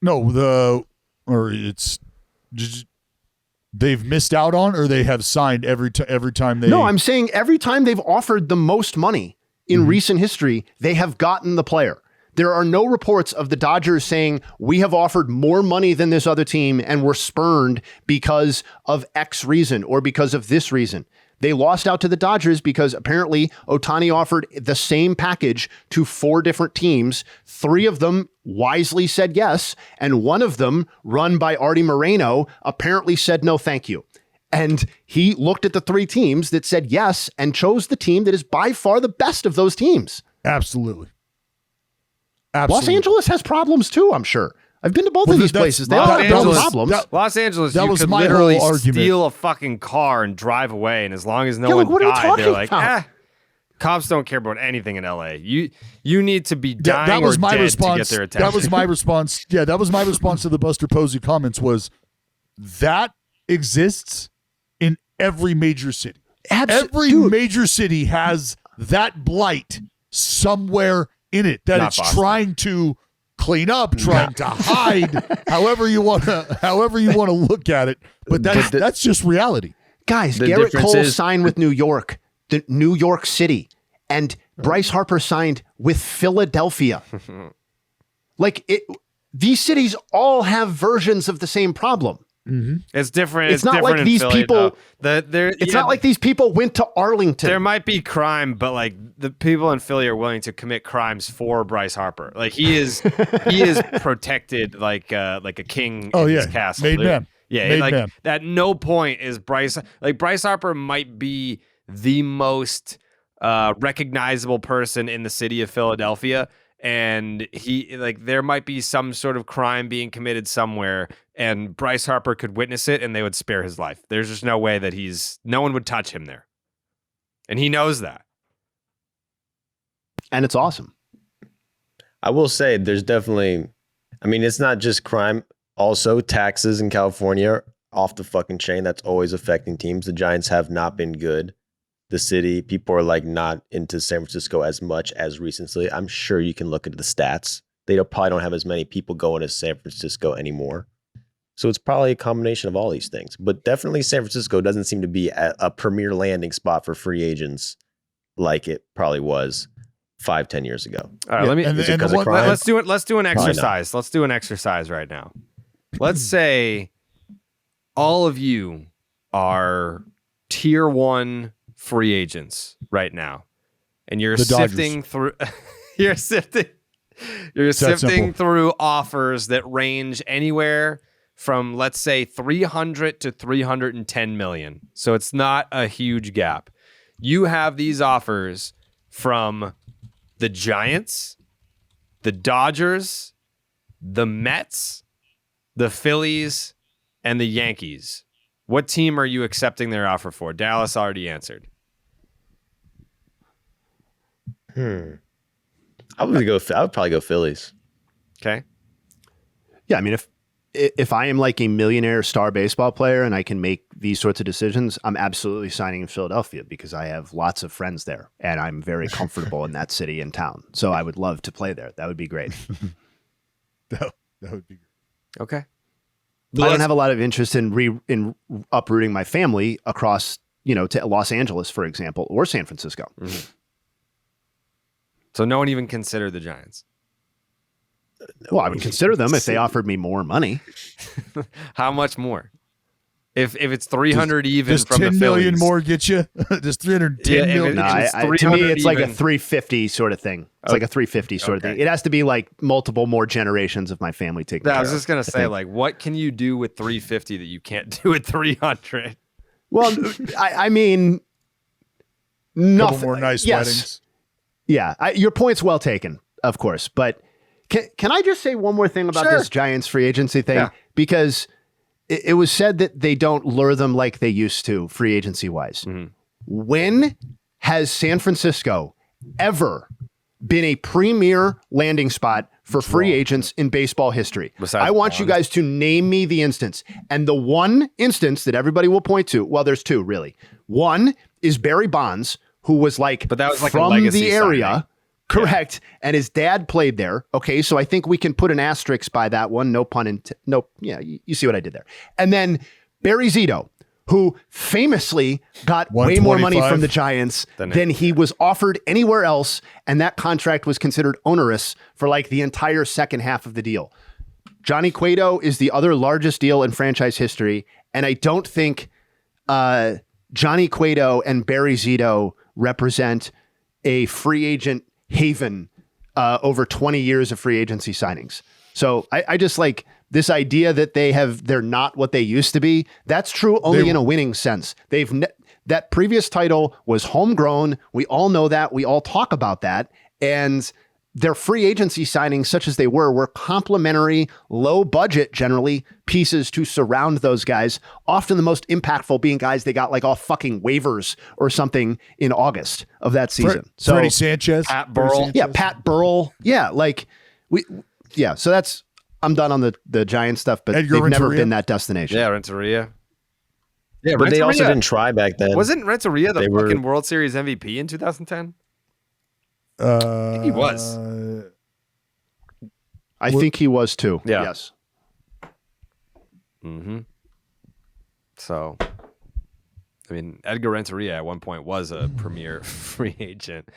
No, it's just they've missed out on, or they have signed every time they? No, I'm saying every time they've offered the most money in recent history, they have gotten the player. There are no reports of the Dodgers saying we have offered more money than this other team and were spurned because of X reason or because of this reason. They lost out to the Dodgers because apparently Ohtani offered the same package to 4 different teams. 3 of them wisely said yes, and one of them, run by Artie Moreno, apparently said no thank you. And he looked at the 3 teams that said yes and chose the team that is by far the best of those teams. Absolutely. Los Angeles has problems too, I'm sure. I've been to both of these places. They all have problems. Los Angeles, that you was could my literally whole argument. steal a fucking car and drive away, and as long as no Yeah, one like, what are you died, they're talking like, about? cops don't care about anything in LA. You need to be dying that was or my dead response. to get their attention. That was my response. Yeah, that was my response to the Buster Posey comments was that exists in every major city. Every major city has that blight somewhere in it that Not it's Boston. trying to clean up, trying to hide, however you want to look at it. But that's just reality. Guys, The Garrett difference Cole is- signed with New York, the New York City, and Bryce Harper signed with Philadelphia. These cities all have versions of the same problem. It's different. It's not different like in these Philly, people- though. It's not like these people went to Arlington. there might be crime, but like the people in Philly are willing to commit crimes for Bryce Harper. Like he is protected like a king in his castle. Made man. Yeah, Made like man. at no point is Bryce Harper might be the most recognizable person in the city of Philadelphia, and there might be some sort of crime being committed somewhere, and Bryce Harper could witness it and they would spare his life. There's just no way that no one would touch him there. And he knows that. And it's awesome. I will say there's definitely, I mean, it's not just crime. Also, taxes in California are off the fucking chain. That's always affecting teams. The Giants have not been good. The city, people are like not into San Francisco as much as recently. I'm sure you can look at the stats. They probably don't have as many people going to San Francisco anymore. So it's probably a combination of all these things. But definitely San Francisco doesn't seem to be a premier landing spot for free agents like it probably was 5-10 years ago. All right, Is it because of crime? let's do it. Let's do an Probably not. exercise. Let's do an exercise right now. Let's say all of you are tier 1 free agents right now, and you're The Dodgers. sifting through. You're sifting simple. through offers that range anywhere from, let's say, 300 to 310 million. So it's not a huge gap. You have these offers from the Giants, the Dodgers, the Mets, the Phillies, and the Yankees. What team are you accepting their offer for? Dallas already answered. I would probably go Phillies. Okay. Yeah, I mean, if I am like a millionaire star baseball player and I can make these sorts of decisions, I'm absolutely signing in Philadelphia because I have lots of friends there and I'm very comfortable in that city and town. So I would love to play there. That would be great. That would be great. Okay. I don't have a lot of interest in uprooting my family across, to Los Angeles, for example, or San Francisco. Mm-hmm. So no one even considered the Giants. Well, I would consider them if they offered me more money. How much more? If it's 300 even Does from the 10 million Phillies. more get you? Does 310 Yeah, if million? it- No, it's to me, 300 it's like a even. 350 sort of thing. It's like a 350 sort of Okay. thing. It has to be like multiple more generations of my family taken I care was of, just gonna I say, think. like, what can you do with 350 that you can't do with 300? Well, I mean, Couple nothing. more nice yes. weddings. Yeah, your point's well taken, of course. But can I just say one more thing about Sure. this Giants free agency thing? Yeah. Because it was said that they don't lure them like they used to, free agency wise. Mhm. When has San Francisco ever been a premier landing spot for free agents in baseball history? Besides I want you Bonds. guys to name me the instance. And the one instance that everybody will point to, well, there's two really. One is Barry Bonds, who was like, But that was like a from legacy the area. signing. Correct. And his dad played there. Okay. So I think we can put an asterisk by that one. No pun intended. No. Yeah. You see what I did there. And then Barry Zito, who famously got way more money 125 from the Giants than he was offered anywhere else, and that contract was considered onerous for like the entire second half of the deal. Johnny Cueto is the other largest deal in franchise history, and I don't think Johnny Cueto and Barry Zito represent a free agent haven over 20 years of free agency signings. So I just like this idea that they're not what they used to be. That's true only in a winning sense. That previous title was homegrown. We all know that. We all talk about that. And their free agency signings, such as they were complementary, low budget, generally, pieces to surround those guys. Often the most impactful being guys they got like off fucking waivers or something in August of that season. So Freddie Sanchez. Pat Burrell. yeah, Pat Burrell. Yeah, like so that's I'm done on the Giant stuff, but Edgar they've never Renteria? been that destination. Yeah, Renteria. Yeah, But they also Renteria- didn't try back then. Wasn't Renteria the They were- fucking World Series MVP in 2010? He was. I think he was too. Yeah. Yes. Mm-hmm. So, I mean, Edgar Renteria at one point was a premier free agent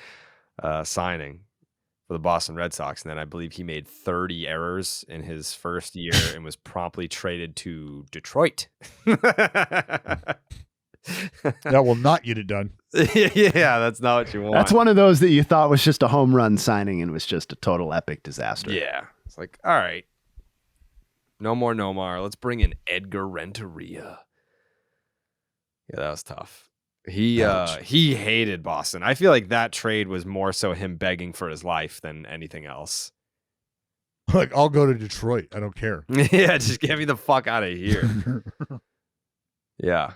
signing for the Boston Red Sox. And then I believe he made 30 errors in his first year and was promptly traded to Detroit. That will not get it done. Yeah, that's not what you want. That's one of those that you thought was just a home run signing and was just a total epic disaster. Yeah. It's like, all right. No more Nomar. Let's bring in Edgar Renteria. Yeah, that was tough. He hated Boston. I feel like that trade was more so him begging for his life than anything else. Like, I'll go to Detroit. I don't care. Yeah, just get me the fuck out of here. Yeah.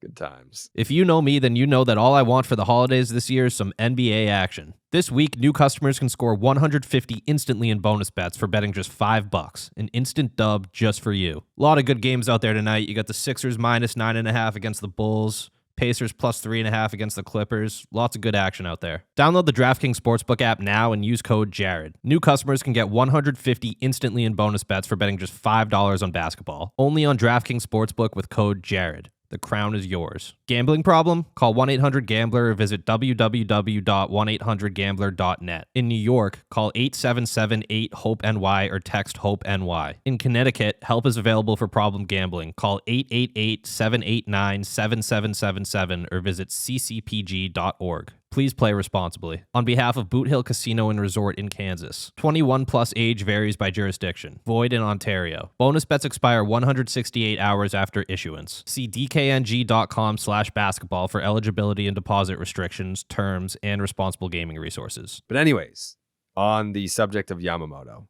Good times. If you know me, then you know that all I want for the holidays this year is some NBA action. This week, new customers can score $150 instantly in bonus bets for betting just $5. An instant dub just for you. A lot of good games out there tonight. You got the Sixers -9.5 against the Bulls. Pacers +3.5 against the Clippers. Lots of good action out there. Download the DraftKings Sportsbook app now and use code JARED. New customers can get $150 instantly in bonus bets for betting just $5 on basketball. Only on DraftKings Sportsbook with code JARED. The crown is yours. Gambling problem? Call 1-800-GAMBLER or visit www.1800gambler.net. In New York, call 877-8-HOPE-NY or text HOPE-NY. In Connecticut, help is available for problem gambling. Call 888-789-7777 or visit ccpg.org. Please play responsibly. On behalf of Boot Hill Casino and Resort in Kansas. 21 plus age varies by jurisdiction. Void in Ontario. Bonus bets expire 168 hours after issuance. See dkng.com/basketball for eligibility and deposit restrictions, terms, and responsible gaming resources. But anyways, on the subject of Yamamoto,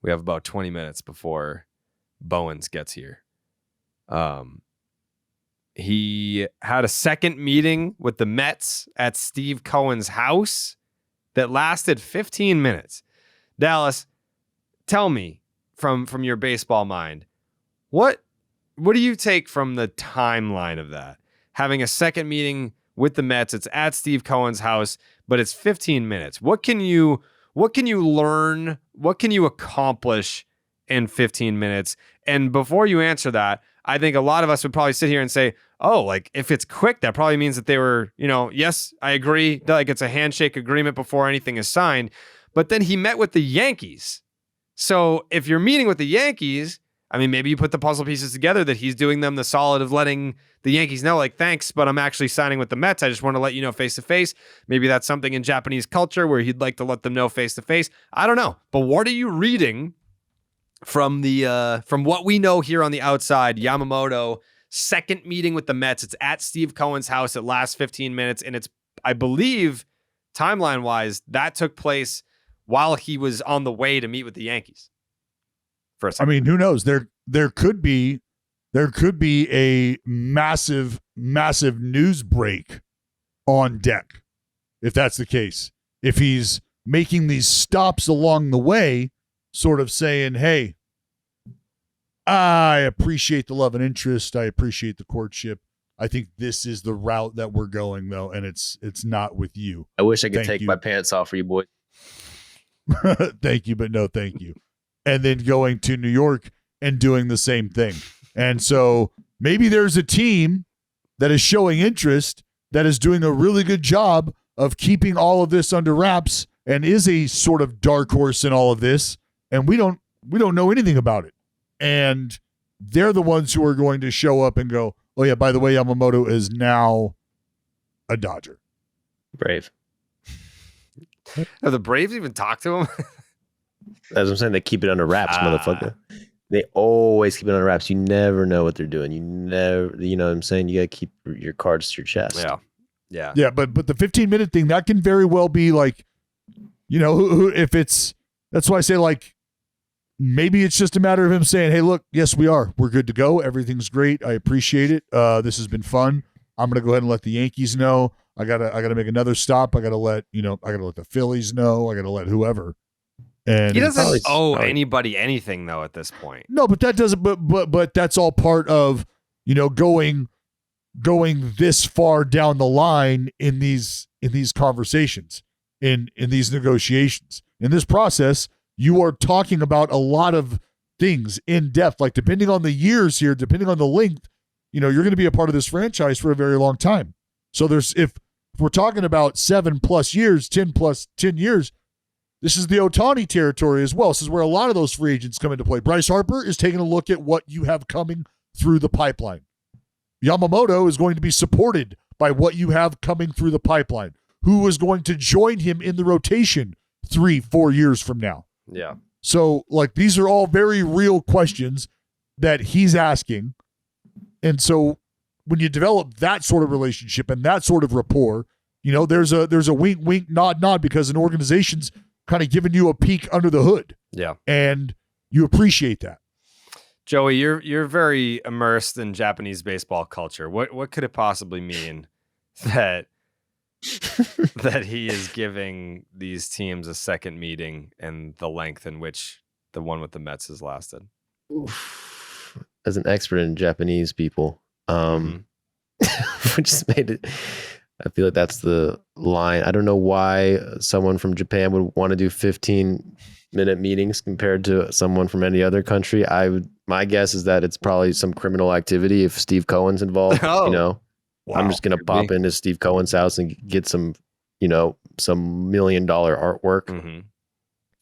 we have about 20 minutes before Bowens gets here. He had a second meeting with the Mets at Steve Cohen's house that lasted 15 minutes. Dallas, tell me from your baseball mind, what do you take from the timeline of that? Having a second meeting with the Mets, it's at Steve Cohen's house, but it's 15 minutes. What can you learn? What can you accomplish in 15 minutes? And before you answer that, I think a lot of us would probably sit here and say, oh, like if it's quick, that probably means that they were, yes, I agree. Like it's a handshake agreement before anything is signed. But then he met with the Yankees. So if you're meeting with the Yankees, I mean, maybe you put the puzzle pieces together that he's doing them the solid of letting the Yankees know, like, thanks, but I'm actually signing with the Mets. I just want to let you know face to face. Maybe that's something in Japanese culture where he'd like to let them know face to face. I don't know. But what are you reading from what we know here on the outside? Yamamoto, second meeting with the Mets. It's at Steve Cohen's house. It lasts 15 minutes. And it's, I believe, timeline-wise, that took place while he was on the way to meet with the Yankees. For a second. I mean, who knows? There could be a massive news break on deck if that's the case. If he's making these stops along the way, sort of saying, hey, I appreciate the love and interest. I appreciate the courtship. I think this is the route that we're going, though, and it's not with you. I wish I could Thank take you. my pants off for you, boys. Thank you, but no thank you. And then going to New York and doing the same thing. And so maybe there's a team that is showing interest that is doing a really good job of keeping all of this under wraps and is a sort of dark horse in all of this, and we don't know anything about it. And they're the ones who are going to show up and go, oh yeah, by the way, Yamamoto is now a Dodger. Brave. Have the Braves even talked to him? As I'm saying, they keep it under wraps, motherfucker. They always keep it under wraps. You never know what they're doing. You know what I'm saying? You got to keep your cards to your chest. Yeah. But the 15-minute thing, that can very well be like, if it's, that's why I say like, maybe it's just a matter of him saying, hey, look, yes, we're good to go. Everything's great. I appreciate it. This has been fun. I'm going to go ahead and let the Yankees know. I gotta make another stop. I gotta let the Phillies know. I gotta let whoever. And he doesn't owe anybody anything though at this point. No, but that doesn't. But that's all part of going this far down the line in these conversations, in these negotiations, in this process. You are talking about a lot of things in depth. Like depending on the years here, depending on the length, you're going to be a part of this franchise for a very long time. So if we're talking about 7+ years, 10 years, this is the Ohtani territory as well. This is where a lot of those free agents come into play. Bryce Harper is taking a look at what you have coming through the pipeline. Yamamoto is going to be supported by what you have coming through the pipeline. Who is going to join him in the rotation 3-4 years from now? Yeah. So, like, these are all very real questions that he's asking. And so when you develop that sort of relationship and that sort of rapport, there's a wink, wink, nod, nod, because an organization's kind of giving you a peek under the hood. Yeah. And you appreciate that. Joey, you're very immersed in Japanese baseball culture. What could it possibly mean that he is giving these teams a second meeting and the length in which the one with the Mets has lasted? Oof. As an expert in Japanese people, just made it. I feel like that's the line. I don't know why someone from Japan would want to do 15-minute meetings compared to someone from any other country. My guess is that it's probably some criminal activity if Steve Cohen's involved. Wow. I'm just gonna pop into Steve Cohen's house and get some $1 million artwork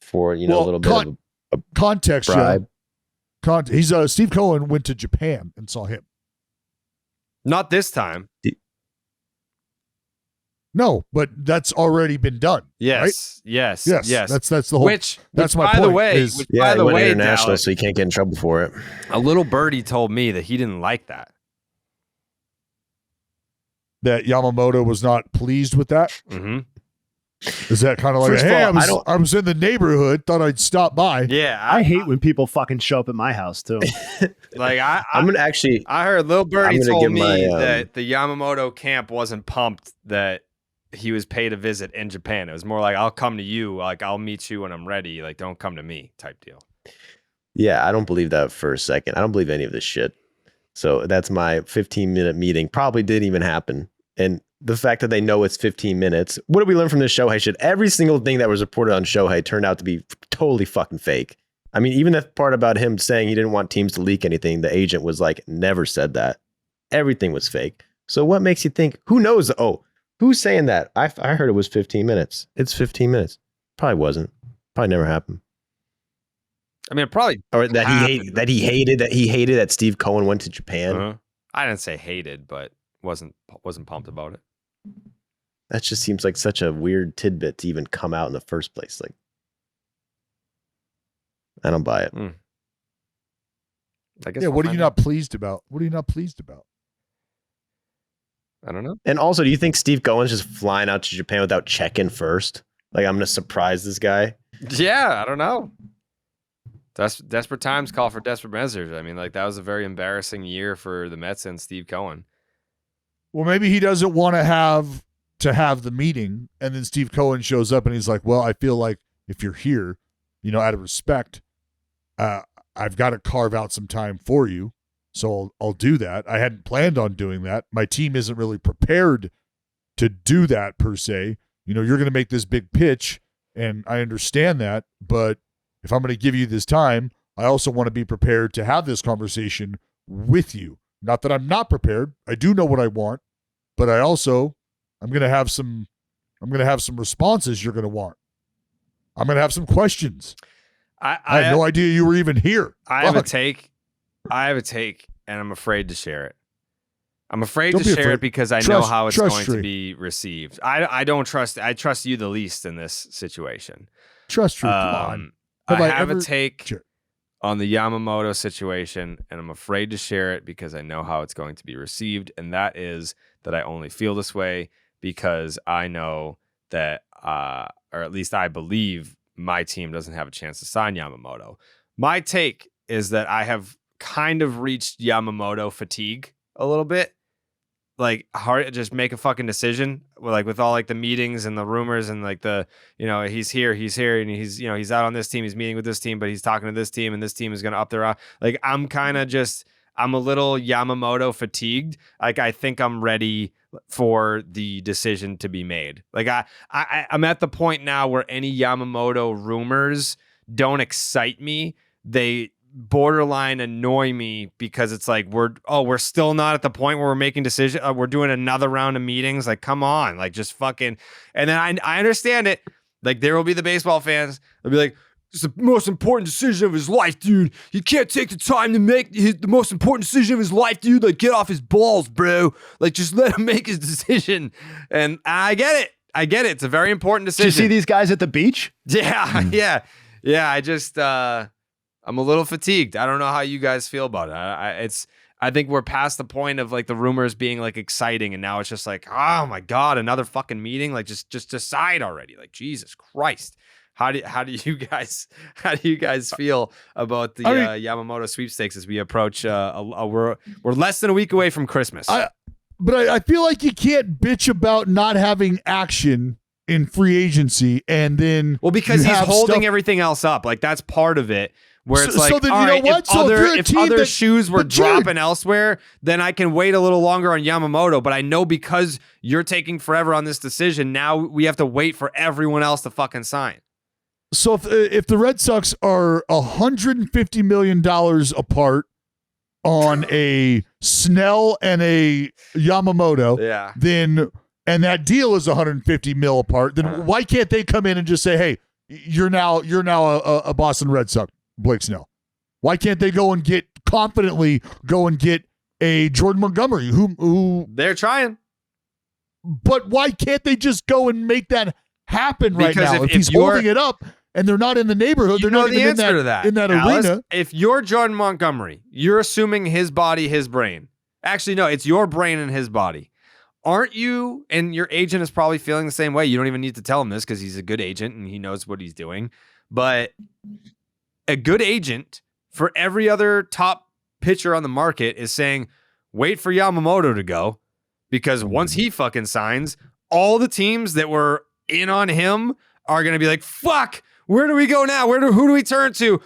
for a little bit of a context. bribe. He's Steve Cohen went to Japan and saw him. Not this time. No, but that's already been done. Yes, right? yes. That's the whole. That's my by point. The way, is, which, yeah, by the he went way, international, Dallas, so he can't get in trouble for it. a little birdie told me that he didn't like that. That Yamamoto was not pleased with that. Mm-hmm. Is that kind of like, First of hey, all, I was in the neighborhood, thought I'd stop by. Yeah, I hate when people fucking show up at my house too. like I'm gonna actually. I heard Lil Birdie I'm gonna told give me my, that the Yamamoto camp wasn't pumped that he was paid a visit in Japan. It was more like, I'll come to you, like I'll meet you when I'm ready, like don't come to me type deal. Yeah, I don't believe that for a second. I don't believe any of this shit. So that's my 15-minute meeting. Probably didn't even happen. And the fact that they know it's 15 minutes. What did we learn from this Shohei shit? Every single thing that was reported on Shohei turned out to be totally fucking fake. I mean, even the part about him saying he didn't want teams to leak anything, the agent was like, never said that. Everything was fake. So what makes you think, who knows? Oh, who's saying that? I heard it was 15 minutes. It's 15 minutes. Probably wasn't. Probably never happened. I mean, it probably Or that he hated that Steve Cohen went to Japan. Uh-huh. I didn't say hated, but wasn't pumped about it. That just seems like such a weird tidbit to even come out in the first place. Like, I don't buy it. I guess. Yeah, what are you not pleased about? What are you not pleased about? I don't know. And also, do you think Steve Cohen's just flying out to Japan without checking first? Like, I'm going to surprise this guy? Yeah, I don't know. Desperate times call for desperate measures. I mean, like, that was a very embarrassing year for the Mets and Steve Cohen. Well, maybe he doesn't want to have the meeting, and then Steve Cohen shows up and he's like, well, I feel like if you're here, out of respect, I've got to carve out some time for you. So I'll do that. I hadn't planned on doing that. My team isn't really prepared to do that per se. You're going to make this big pitch, and I understand that, but if I'm going to give you this time, I also want to be prepared to have this conversation with you. Not that I'm not prepared. I do know what I want, but I'm going to have some responses you're going to want. I'm going to have some questions. I had no idea you were even here. I have a take, and I'm afraid to share it. I'm afraid to share it because I know how it's going to be received. I don't trust. I trust you the least in this situation. Trust tree. Come on. I have a take on the Yamamoto situation, and I'm afraid to share it because I know how it's going to be received, and that is that I only feel this way because I know that, or at least I believe, my team doesn't have a chance to sign Yamamoto. My take is that I have kind of reached Yamamoto fatigue a little bit. Like, hard, just make a fucking decision. Like, with all like the meetings and the rumors and like the, he's here, and he's out on this team, he's meeting with this team, but he's talking to this team, and this team is going to up their, like, I'm a little Yamamoto fatigued. Like, I think I'm ready for the decision to be made. Like, I'm at the point now where any Yamamoto rumors don't excite me. They borderline annoy me because it's like we're still not at the point where we're making decisions. We're doing another round of meetings. Like, come on, like, just fucking. And then I understand it. Like, there will be the baseball fans. They'll be like, it's the most important decision of his life, dude. He can't take the time to make the most important decision of his life, dude. Like, get off his balls, bro. Like, just let him make his decision. And I get it. It's a very important decision. Did you see these guys at the beach? Yeah. I just, I'm a little fatigued. I don't know how you guys feel about it. I think we're past the point of like the rumors being like exciting, and now it's just like, oh my God, another fucking meeting. Like, just decide already. Like, Jesus Christ. How do you guys feel about the Yamamoto sweepstakes as we approach? We're less than a week away from Christmas. But I feel like you can't bitch about not having action in free agency, and then because he's holding everything else up. Like, that's part of it. Where it's like, then, all right, if other that, shoes were dropping elsewhere, then I can wait a little longer on Yamamoto. But I know because you're taking forever on this decision, now we have to wait for everyone else to fucking sign. So if the Red Sox are $150 million apart on a Snell and a Yamamoto, then and that deal is $150 million apart, then why can't they come in and just say, hey, you're now a Boston Red Sox, Blake Snell? Why can't they confidently go and get a Jordan Montgomery who they're trying? But why can't they just go and make that happen right because now? If he's holding it up and they're not in the neighborhood, they're not even in that arena. If you're Jordan Montgomery, you're assuming his body, his brain. Actually, no, it's your brain and his body. Aren't you? And your agent is probably feeling the same way. You don't even need to tell him this because he's a good agent and he knows what he's doing. But a good agent for every other top pitcher on the market is saying, wait for Yamamoto to go, because once he fucking signs, all the teams that were in on him are going to be like, fuck, where do we go now? Who do we turn to?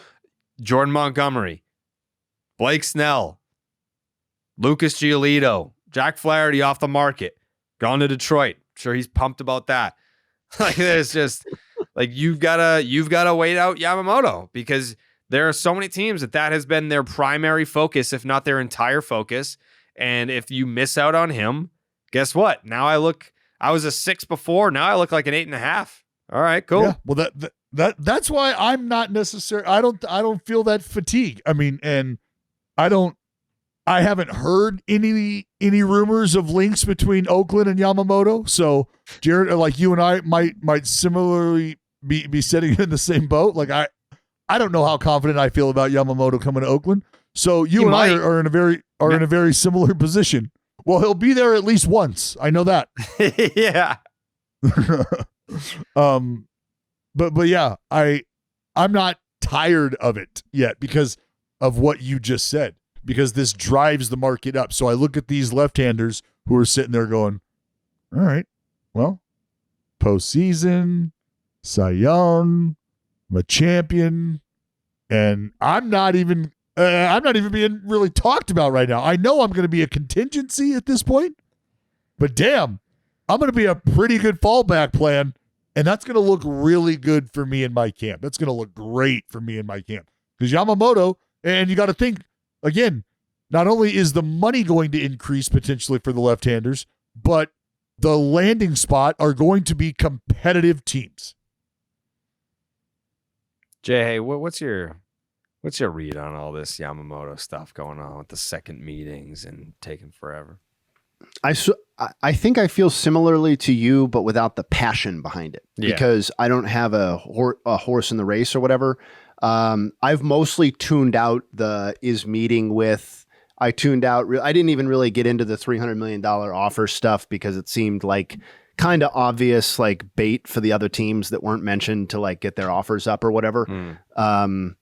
Jordan Montgomery, Blake Snell, Lucas Giolito, Jack Flaherty off the market, gone to Detroit. Sure, he's pumped about that. Like, there's just like you've gotta wait out Yamamoto, because there are so many teams that has been their primary focus, if not their entire focus. And if you miss out on him, guess what? Now I was a 6 before. Now I look like an 8.5. All right, cool. Yeah, well, that's why I'm not necessarily. I don't feel that fatigue. I mean, and I haven't heard any rumors of links between Oakland and Yamamoto. So, Jared, like you and I might similarly be sitting in the same boat. Like, I don't know how confident I feel about Yamamoto coming to Oakland. So you and I are in a very similar position. Well, he'll be there at least once. I know that. Yeah. But yeah, I'm not tired of it yet because of what you just said, because this drives the market up. So I look at these left-handers who are sitting there going, all right, well, postseason, Cy Young, I'm a champion, and I'm not even being really talked about right now. I know I'm going to be a contingency at this point, but damn, I'm going to be a pretty good fallback plan, and that's going to look really good for me in my camp. That's going to look great for me in my camp. Because Yamamoto, and you got to think, again, not only is the money going to increase potentially for the left-handers, but the landing spot are going to be competitive teams. Jayhay, what's your read on all this Yamamoto stuff going on with the second meetings and taking forever? I think I feel similarly to you, but without the passion behind it, because I don't have a horse in the race or whatever. I've mostly tuned out the is meeting with. I tuned out. I didn't even really get into the $300 million offer stuff because it seemed like kind of obvious, like bait for the other teams that weren't mentioned to like get their offers up or whatever. I'm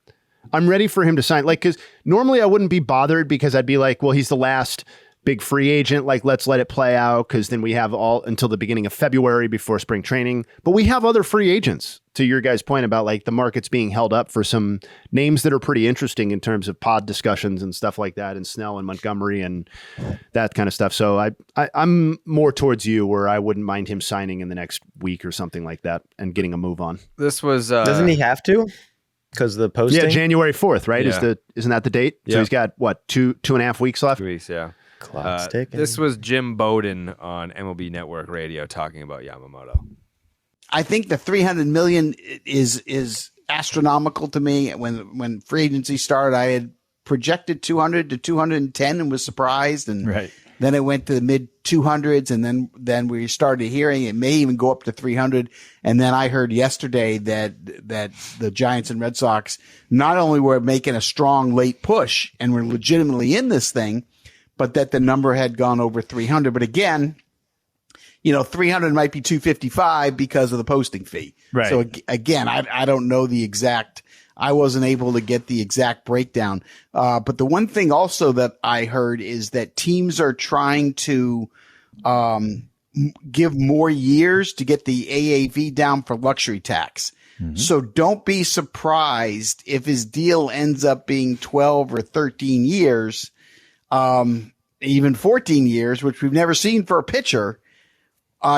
ready for him to sign. Like, because normally I wouldn't be bothered because I'd be like, well, he's the last big free agent. Like, let's let it play out because then we have all until the beginning of February before spring training. But we have other free agents, to your guys' point about like the market's being held up for some names that are pretty interesting in terms of pod discussions and stuff like that, and Snell and Montgomery and that kind of stuff. So I'm more towards you, where I wouldn't mind him signing in the next week or something like that and getting a move on. This was doesn't he have to? Because the posting? Yeah, January 4th, right? Yeah. Isn't that the date? Yeah. So he's got what, two and a half weeks left? 2 weeks, yeah. Clock's ticking. This was Jim Bowden on MLB Network Radio talking about Yamamoto. I think the 300 million is astronomical to me. When free agency started, I had projected 200 to 210 and was surprised. And then it went to the mid 200s. And then we started hearing it may even go up to 300. And then I heard yesterday that the Giants and Red Sox not only were making a strong late push and were legitimately in this thing, but that the number had gone over 300. But again, 300 might be 255 because of the posting fee. Right. So again, I don't know the exact, I wasn't able to get the exact breakdown. But the one thing also that I heard is that teams are trying to, give more years to get the AAV down for luxury tax. Mm-hmm. So don't be surprised if his deal ends up being 12 or 13 years, even 14 years, which we've never seen for a pitcher,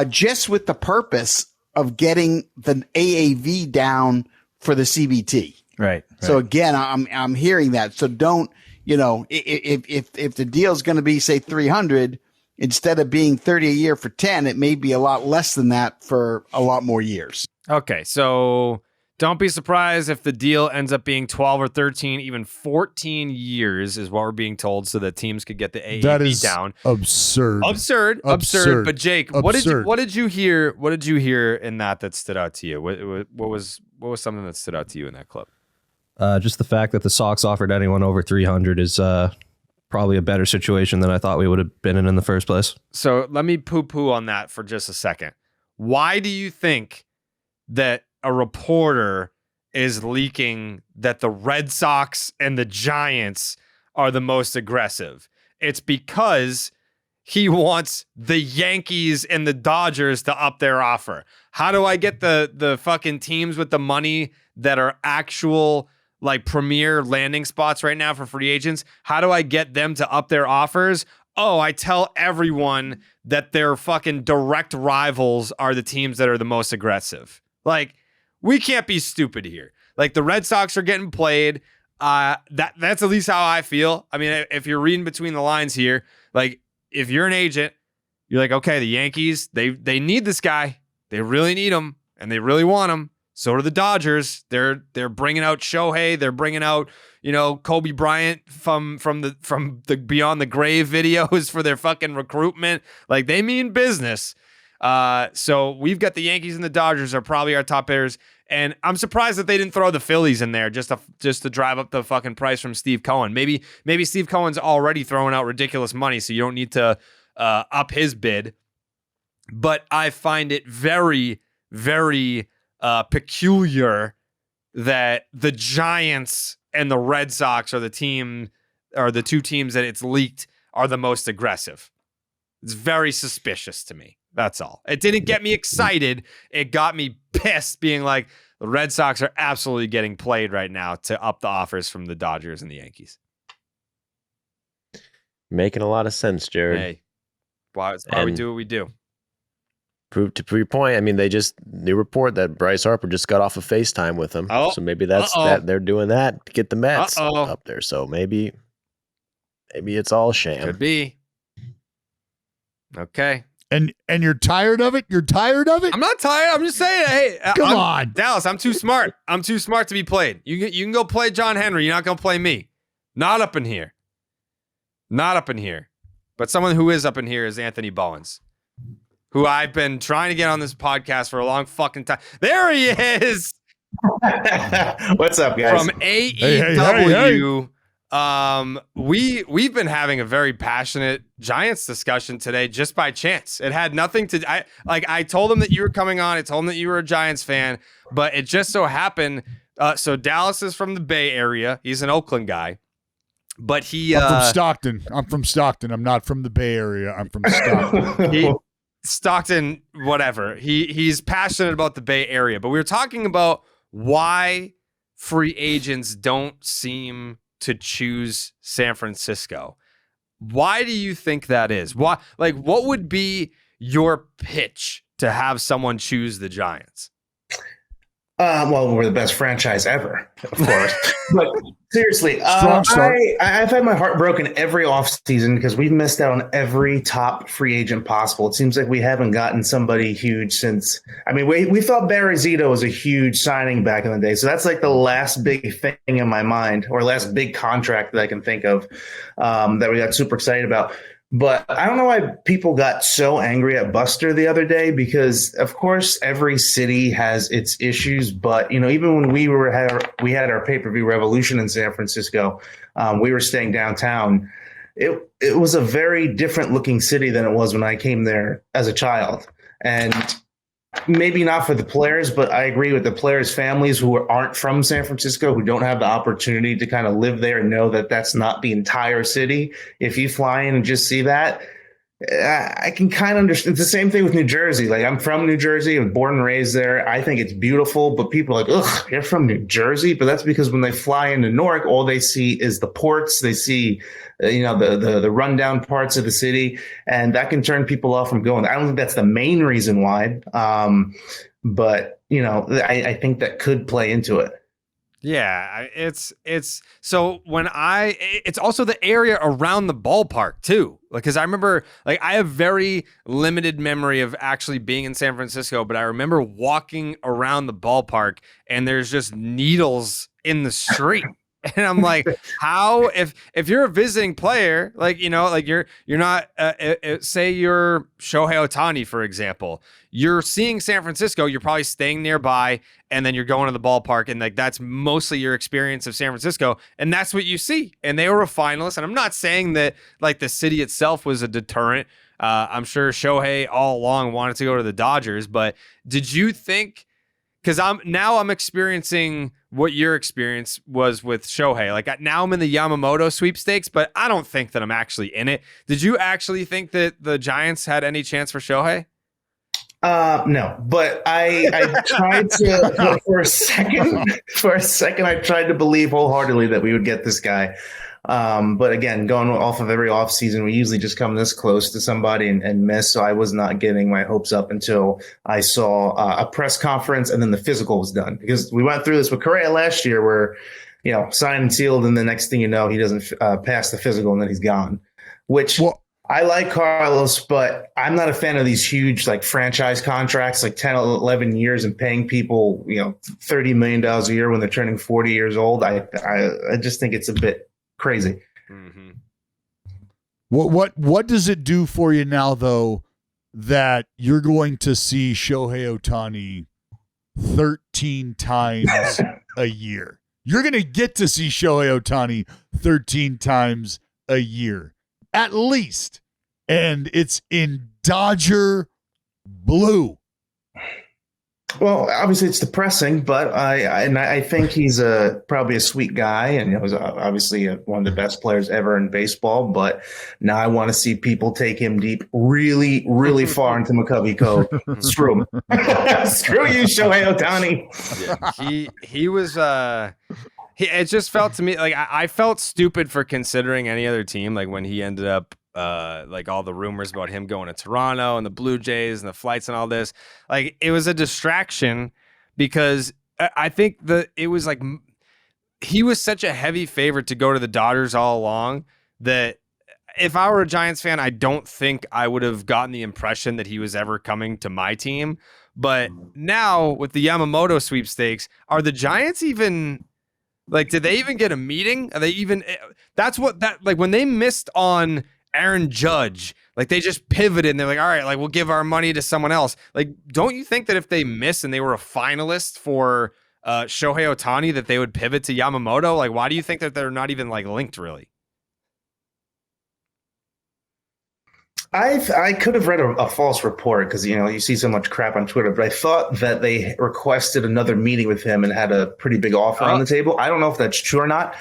just with the purpose of getting the AAV down for the CBT. Right. So again, I'm hearing that. So don't, if the deal's going to be say 300, instead of being 30 a year for 10, it may be a lot less than that for a lot more years. Okay, so don't be surprised if the deal ends up being 12 or 13, even 14 years is what we're being told, so that teams could get the AAV That is down. absurd. Absurd. But Jake, what did you hear? What did you hear in that stood out to you? What was something that stood out to you in that clip? Just the fact that the Sox offered anyone over 300 is probably a better situation than I thought we would have been in the first place. So let me poo-poo on that for just a second. Why do you think that a reporter is leaking that the Red Sox and the Giants are the most aggressive? It's because he wants the Yankees and the Dodgers to up their offer. How do I get the fucking teams with the money that are actual like premier landing spots right now for free agents? How do I get them to up their offers? Oh, I tell everyone that their fucking direct rivals are the teams that are the most aggressive. Like, we can't be stupid here. Like, the Red Sox are getting played. That's at least how I feel. I mean, if you're reading between the lines here, like, if you're an agent, you're like, okay, the Yankees, they need this guy. They really need him, and they really want him. So do the Dodgers. They're bringing out Shohei. They're bringing out, Kobe Bryant from the Beyond the Grave videos for their fucking recruitment. Like, they mean business. So we've got the Yankees and the Dodgers are probably our top hitters. And I'm surprised that they didn't throw the Phillies in there just to drive up the fucking price from Steve Cohen. Maybe Steve Cohen's already throwing out ridiculous money, so you don't need to up his bid. But I find it very, very peculiar that the Giants and the Red Sox are the two teams that it's leaked are the most aggressive. It's very suspicious to me. That's all. It didn't get me excited. It got me pissed, being like, the Red Sox are absolutely getting played right now to up the offers from the Dodgers and the Yankees. Making a lot of sense, Jared. Hey, why we do what we do. to your point, I mean, they just new report that Bryce Harper just got off of FaceTime with him. Oh, so maybe that's that they're doing that to get the Mets Uh-oh. up there. So maybe it's all sham. Could be. Okay. And you're tired of it? You're tired of it? I'm not tired. I'm just saying, hey, Come on. Dallas, I'm too smart. I'm too smart to be played. You can go play John Henry. You're not going to play me. Not up in here. Not up in here. But someone who is up in here is Anthony Bowens, who I've been trying to get on this podcast for a long fucking time. There he is. What's up, guys? From AEW. We've been having a very passionate Giants discussion today just by chance. It had nothing to I told him that you were coming on. I told him that you were a Giants fan, but it just so happened. So Dallas is from the Bay Area. He's an Oakland guy, but I'm from Stockton. I'm not from the Bay Area. I'm from Stockton. Stockton, whatever. He's passionate about the Bay Area, but we were talking about why free agents don't seem to choose San Francisco. Why do you think that is? Why, what would be your pitch to have someone choose the Giants? Well, we're the best franchise ever, of course. But seriously, Strong start. I've had my heart broken every offseason because we've missed out on every top free agent possible. It seems like we haven't gotten somebody huge since. I mean, we thought Barry Zito was a huge signing back in the day. So that's like the last big thing in my mind, or last big contract that I can think of that we got super excited about. But I don't know why people got so angry at Buster the other day, because of course every city has its issues. But, even when we had our pay-per-view revolution in San Francisco, we were staying downtown. It was a very different looking city than it was when I came there as a child. And maybe not for the players, but I agree with the players' families who aren't from San Francisco, who don't have the opportunity to kind of live there and know that that's not the entire city. If you fly in and just see that, I can kind of understand. It's the same thing with New Jersey. Like, I'm from New Jersey. I was born and raised there. I think it's beautiful, but people are like, ugh, you're from New Jersey? But that's because when they fly into Newark, all they see is the ports. They see, the rundown parts of the city, and that can turn people off from going. I don't think that's the main reason why. But I think that could play into it. Yeah, it's so it's also the area around the ballpark too. Because I remember, I have very limited memory of actually being in San Francisco, but I remember walking around the ballpark and there's just needles in the street. And I'm like, how, if you're a visiting player, you're not, say you're Shohei Ohtani, for example, you're seeing San Francisco, you're probably staying nearby, and then you're going to the ballpark, and that's mostly your experience of San Francisco, and that's what you see. And they were a finalist, and I'm not saying that the city itself was a deterrent. I'm sure Shohei all along wanted to go to the Dodgers, but did you think? Because I'm experiencing what your experience was with Shohei. Now I'm in the Yamamoto sweepstakes, but I don't think that I'm actually in it. Did you actually think that the Giants had any chance for Shohei? No, but I tried to for a second. I tried to believe wholeheartedly that we would get this guy. But again, going off of every offseason, we usually just come this close to somebody and miss. So I was not getting my hopes up until I saw a press conference and then the physical was done. Because we went through this with Correa last year where, signed and sealed, and the next thing you know, he doesn't pass the physical and then he's gone. Which I like Carlos, but I'm not a fan of these huge franchise contracts, 10 or 11 years and paying people, $30 million a year when they're turning 40 years old. I just think it's a bit crazy. Mm-hmm. What does it do for you now, though, that you're going to see Shohei Ohtani 13 times a year? You're going to get to see Shohei Ohtani 13 times a year, at least. And it's in Dodger blue. Well, obviously it's depressing, but I think he's probably a sweet guy, and he was obviously one of the best players ever in baseball. But now I want to see people take him deep, really, really far into McCovey Cove. Screw him. Screw you, Shohei Ohtani. Yeah, he was. It just felt to me like I felt stupid for considering any other team. When he ended up like all the rumors about him going to Toronto and the Blue Jays and the flights and all this. Like it was a distraction because I think it was like he was such a heavy favorite to go to the Dodgers all along that if I were a Giants fan, I don't think I would have gotten the impression that he was ever coming to my team. But now with the Yamamoto sweepstakes, are the Giants even like, did they even get a meeting? Are they even, that's what that, like when they missed on Aaron Judge, like they just pivoted and they're like, all right, like we'll give our money to someone else. Like, don't you think that if they miss and they were a finalist for Shohei Ohtani, that they would pivot to Yamamoto? Like, why do you think that they're not even like linked really? I could have read a false report because, you know, you see so much crap on Twitter, but I thought that they requested another meeting with him and had a pretty big offer on the table. I don't know if that's true or not.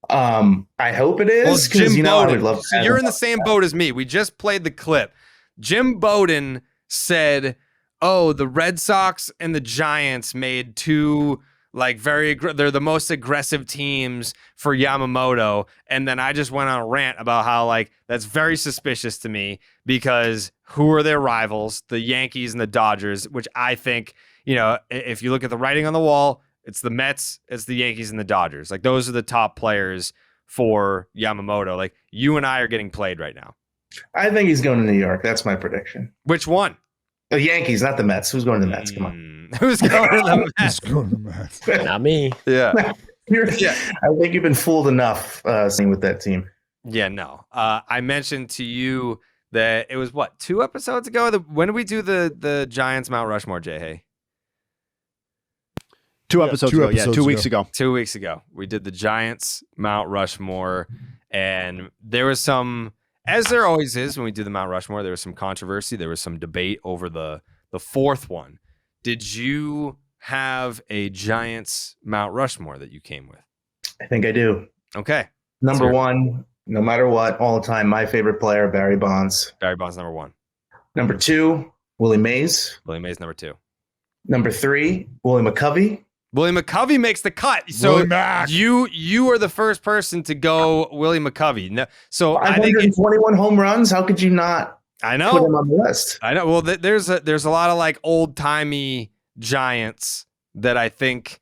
I hope it is because, you know, I would love to. So you're in the same boat as me. We just played the clip. Jim Bowden said, oh, the Red Sox and the Giants made two like they're the most aggressive teams for Yamamoto. And then I just went on a rant about how like that's very suspicious to me because who are their rivals? The Yankees and the Dodgers, which I think, you know, if you look at the writing on the wall, it's the Mets, it's the Yankees and the Dodgers. Like those are the top players for Yamamoto. Like you and I are getting played right now. I think he's going to New York. That's my prediction. Which one? The Yankees, not the Mets. Who's going to the Mets? Come on. Who's going to the Mets? Who's going to the Mets? Not me. Yeah. I think you've been fooled enough seeing with that team. Yeah, no. I mentioned to you that it was, what, 2 episodes ago? When did we do the Giants Mount Rushmore, Jayhay? 2 episodes ago. Yeah, 2 weeks ago. 2 weeks ago. We did the Giants Mount Rushmore, and there was some, as there always is when we do the Mount Rushmore, there was some controversy. There was some debate over the fourth one. Did you have a Giants Mount Rushmore that you came with? I think I do. Okay. Number one, no matter what, all the time, my favorite player, Barry Bonds. Barry Bonds, number 1. Number 2, Willie Mays. Willie Mays, number 2. Number 3, Willie McCovey. Willie McCovey makes the cut. So you are the first person to go Willie McCovey. No, so I think 121 home runs. How could you not? I know. Put him on the list. I know. Well, there's a lot of like old timey Giants that I think,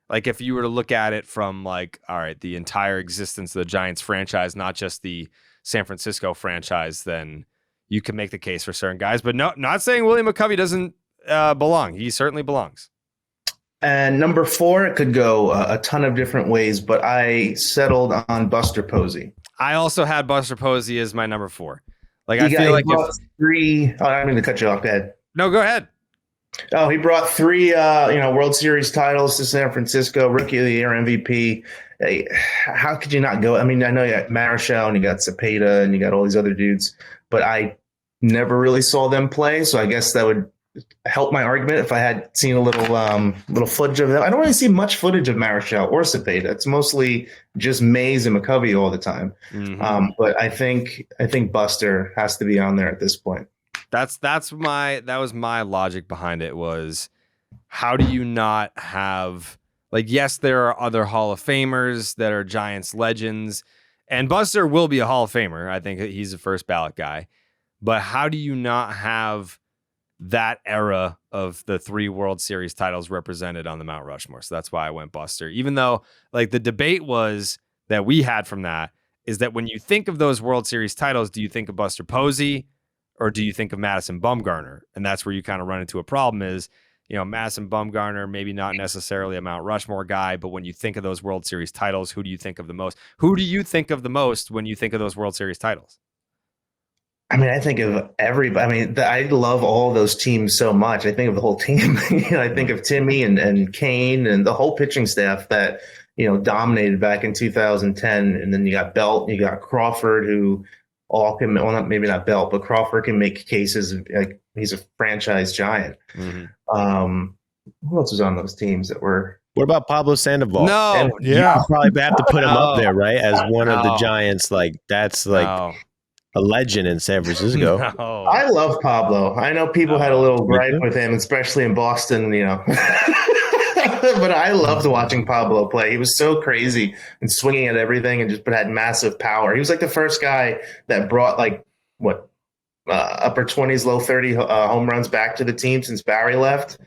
like, if you were to look at it from like, all right, the entire existence of the Giants franchise, not just the San Francisco franchise, then you can make the case for certain guys. But no, not saying Willie McCovey doesn't belong. He certainly belongs. And number 4, it could go a ton of different ways, but I settled on Buster Posey. I also had Buster Posey as my number 4. Like, I feel like if 3. Oh, I didn't mean to cut you off. Go ahead. No, go ahead. Oh, he brought 3, World Series titles to San Francisco, Rookie of the Year, MVP. Hey, how could you not go? I mean, I know you got Marichal and you got Cepeda and you got all these other dudes, but I never really saw them play. So I guess that would help my argument if I had seen a little footage of them. I don't really see much footage of Marichal or Cepeda. It's mostly just Mays and McCovey all the time. Mm-hmm. But I think Buster has to be on there at this point. That was my logic behind it. Was how do you not have, like, yes, there are other Hall of Famers that are Giants legends, and Buster will be a Hall of Famer. I think he's a first ballot guy, but how do you not have that era of the 3 World Series titles represented on the Mount Rushmore? So that's why I went Buster, even though like the debate was that we had from that is that when you think of those World Series titles, do you think of Buster Posey or do you think of Madison Bumgarner? And that's where you kind of run into a problem is, you know, Madison Bumgarner, maybe not necessarily a Mount Rushmore guy, but when you think of those World Series titles, who do you think of the most? Who do you think of the most when you think of those World Series titles? I mean, I think of everybody. I mean, I love all those teams so much. I think of the whole team. I think of Timmy and Kane and the whole pitching staff that, you know, dominated back in 2010. And then you got Belt, you got Crawford, who all can, well, maybe not Belt, but Crawford can make cases like he's a franchise giant. Mm-hmm. Who else was on those teams that were? What about Pablo Sandoval? No, and you probably have to put him up there, right? As one of the Giants. Like that's like a legend in San Francisco. No. I love Pablo. I know people had a little gripe with him, especially in Boston, you know. But I loved watching Pablo play. He was so crazy and swinging at everything and just had massive power. He was like the first guy that brought like upper 20s, low 30 home runs back to the team since Barry left.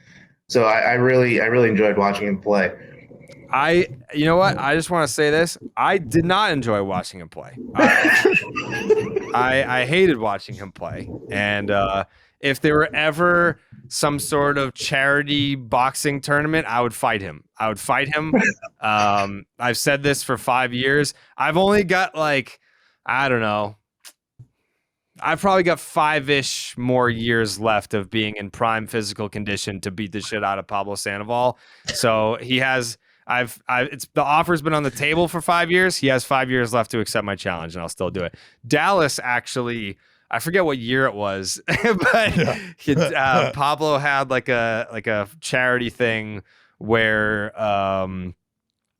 So I really enjoyed watching him play. You know what? I just want to say this. I did not enjoy watching him play. I hated watching him play. And if there were ever some sort of charity boxing tournament, I would fight him. I've said this for 5 years. I've only got I don't know. I've probably got 5-ish more years left of being in prime physical condition to beat the shit out of Pablo Sandoval. So he has. The offer's been on the table for 5 years. He has 5 years left to accept my challenge, and I'll still do it. Dallas actually, I forget what year it was, but Pablo had like a charity thing where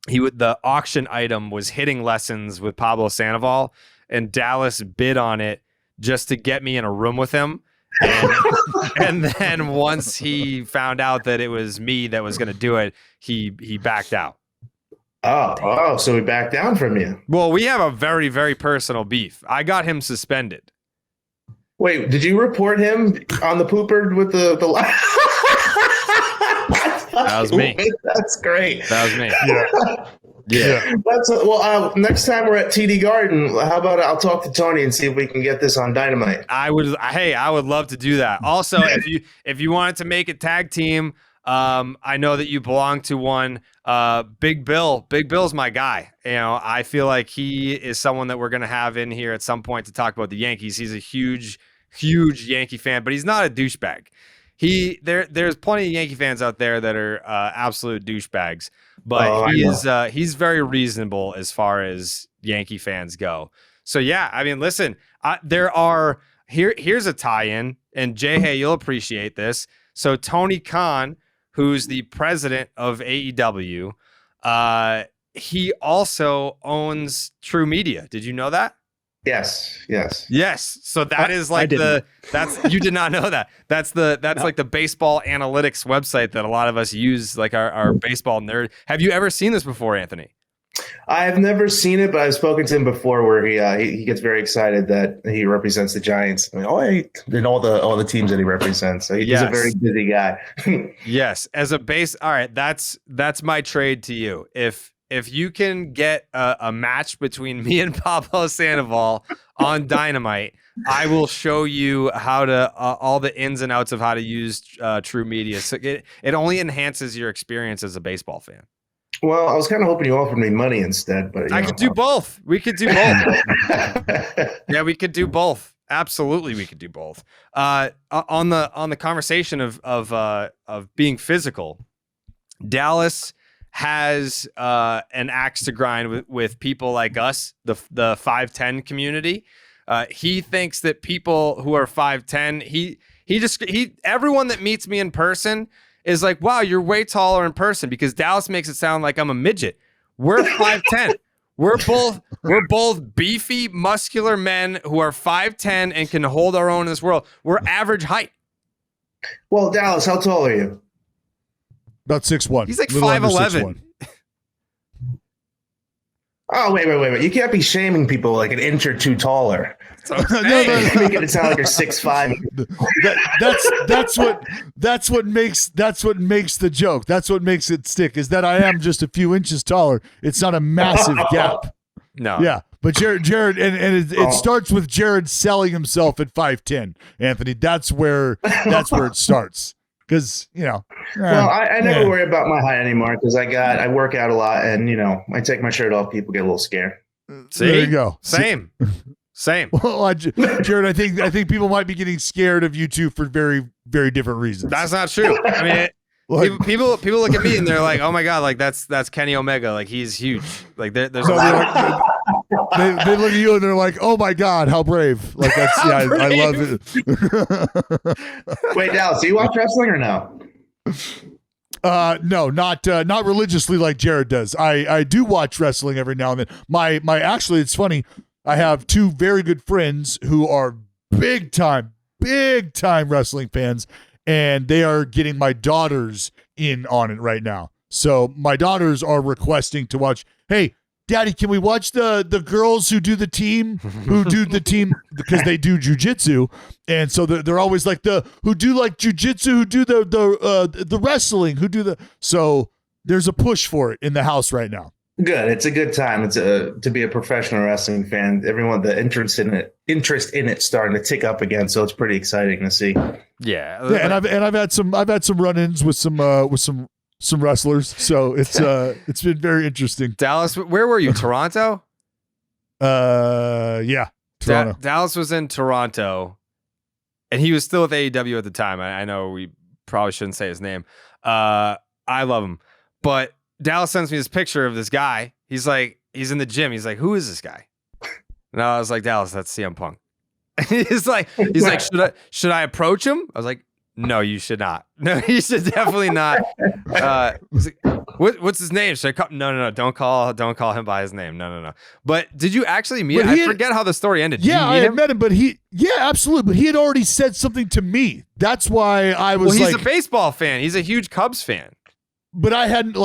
the auction item was hitting lessons with Pablo Sandoval, and Dallas bid on it just to get me in a room with him. And then once he found out that it was me that was going to do it, he backed out. Oh, so he backed down from you. Well, we have a very, very personal beef. I got him suspended. Wait, did you report him on the pooper with the That was me. That's great. That was me. Yeah. Next time we're at TD Garden, how about I'll talk to Tony and see if we can get this on Dynamite. I would love to do that. Also, if you wanted to make a tag team, I know that you belong to one. Big Bill's my guy. I feel like he is someone that we're going to have in here at some point to talk about the Yankees. He's a huge Yankee fan, but he's not a douchebag. There's plenty of Yankee fans out there that are absolute douchebags, but he's very reasonable as far as Yankee fans go. So yeah, I mean, listen, here's a tie-in, and Jayhay, you'll appreciate this. So Tony Khan, who's the president of AEW, he also owns True Media. Did you know that? Yes. So that is like you did not know that. That's like the baseball analytics website that a lot of us use, like our baseball nerd. Have you ever seen this before, Anthony? I've never seen it, but I've spoken to him before where he gets very excited that he represents the Giants. And all the teams that he represents. So he's a very busy guy. Yes. All right, that's my trade to you. If you can get a match between me and Pablo Sandoval on Dynamite, I will show you how to all the ins and outs of how to use True Media. So it only enhances your experience as a baseball fan. Well, I was kind of hoping you offered me money instead, but I could do both. We could do both. Yeah, we could do both. Absolutely, we could do both. On the conversation of being physical, Dallas has an axe to grind with people like us, the 5'10" community. He thinks that people who are 5'10", everyone that meets me in person is like, wow, you're way taller in person, because Dallas makes it sound like I'm a midget. We're 5'10". We're both beefy, muscular men who are 5'10" and can hold our own in this world. We're average height. Well, Dallas, how tall are you? About 6'1". He's like 5'11". Oh, wait. You can't be shaming people like an inch or two taller. No. Making it sound like you're 6'5". That's what makes the joke. That's what makes it stick, is that I am just a few inches taller. It's not a massive gap. No. Yeah. But Jared, and it starts with Jared selling himself at 5'10", Anthony. That's where it starts. Because, well, I never worry about my height anymore, because I work out a lot, and, I take my shirt off, people get a little scared. See? There you go. Same. Well, Jared, I think people might be getting scared of you two for very, very different reasons. That's not true. I mean, people look at me and they're like, "Oh my god, like that's Kenny Omega, like he's huge." Like there's a lot. They look at you and they're like, "Oh my god, how brave!" Like that's I love it. Wait, Dallas, do you watch wrestling or no? No, not religiously like Jared does. I do watch wrestling every now and then. My actually, it's funny. I have two very good friends who are big time wrestling fans, and they are getting my daughters in on it right now. So my daughters are requesting to watch. Hey, Daddy, can we watch the girls who do the team because they do jujitsu, and so they're always like who do like jujitsu, who do the wrestling, who do the so there's a push for it in the house right now. Good. It's a good time. It's to be a professional wrestling fan. Everyone, the interest in it starting to tick up again. So it's pretty exciting to see. Yeah. And I've had some run-ins with some wrestlers. So it's been very interesting. Dallas, where were you? Toronto? Yeah. Toronto. Dallas was in Toronto, and he was still with AEW at the time. I know we probably shouldn't say his name. I love him, but Dallas sends me this picture of this guy. He's in the gym. He's like, who is this guy? And I was like, Dallas, that's CM Punk. he's like, should I approach him? I was like, no, you should not. No, you should definitely not. He's like, what's his name? Should I call? No. Don't call him by his name. No. But did you actually meet him? I forget how the story ended. Yeah, I had met him, but absolutely. But he had already said something to me. That's why I was he's a baseball fan. He's a huge Cubs fan. But I had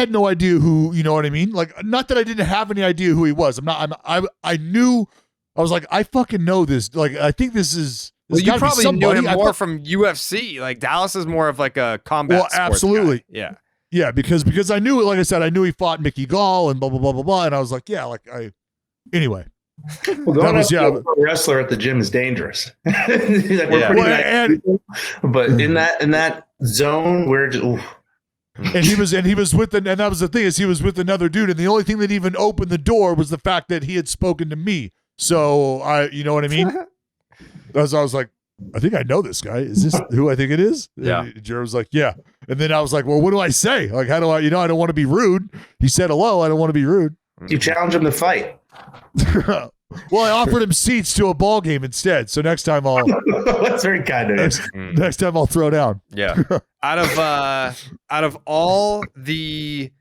no idea who, you know what I mean? Like, not that I didn't have any idea who he was. I knew, I was like, I fucking know this. Like, I think this is. Well, you probably knew him more from UFC. Like, Dallas is more of like a combat. Well, absolutely. Guy. Yeah. Yeah, because I knew, like I said, I knew he fought Mickey Gall and blah, blah, blah, blah, blah. And I was like, yeah, anyway. Well, going up to a wrestler at the gym is dangerous. But in that zone, we're just. And he was with and that was the thing, is he was with another dude, and the only thing that even opened the door was the fact that he had spoken to me. So you know what I mean? I was like, I think I know this guy. Is this who I think it is? Yeah. And Jared was like, yeah. And then I was like, well, what do I say? Like, how do I? I don't want to be rude. He said hello. I don't want to be rude. You challenge him to fight. Well, I offered him seats to a ball game instead. So next time that's very kind of next time I'll throw down. Yeah. Out of all the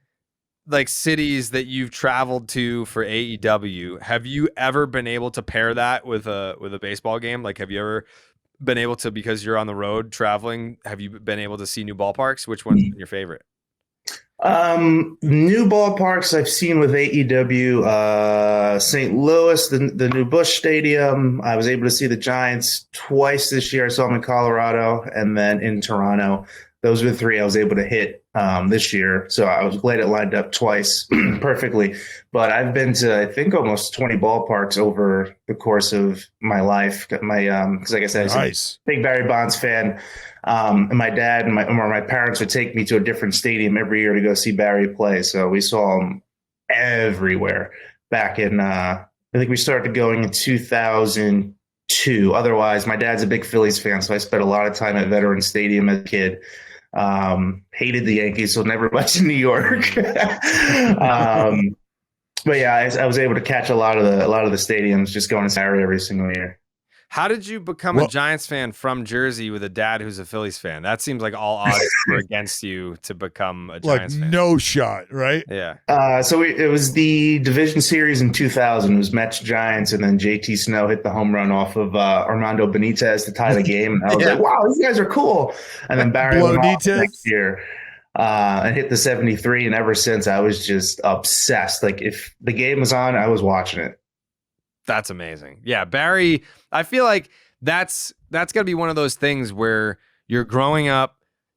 cities that you've traveled to for AEW, have you ever been able to pair that with a baseball game? Like, have you ever been able to, because you're on the road traveling, have you been able to see new ballparks? Which one's been your favorite? New ballparks I've seen with AEW, St. Louis, the new Busch Stadium. I was able to see the Giants twice this year. I saw them in Colorado, and then in Toronto. Those were the three I was able to hit this year. So I was glad it lined up twice perfectly. But I've been to, I think, almost 20 ballparks over the course of my life. Because like I said, I was a big Barry Bonds fan. And my dad and my parents would take me to a different stadium every year to go see Barry play. So we saw him everywhere back in, I think we started going in 2002. Otherwise, my dad's a big Phillies fan, so I spent a lot of time at Veterans Stadium as a kid. Hated the Yankees, so never much in New York. But yeah, I was able to catch a lot of the stadiums just going to Saturday every single year. How did you become a Giants fan from Jersey with a dad who's a Phillies fan? That seems like all odds were against you to become a Giants fan. No shot, right? Yeah. So it was the division series in 2000. It was Mets Giants, and then JT Snow hit the home run off of Armando Benitez to tie the game. And I was like, wow, these guys are cool. And then Barry went off next year and hit the 73. And ever since, I was just obsessed. Like, if the game was on, I was watching it. That's amazing. Yeah, Barry, I feel like that's got to be one of those things where you're growing up,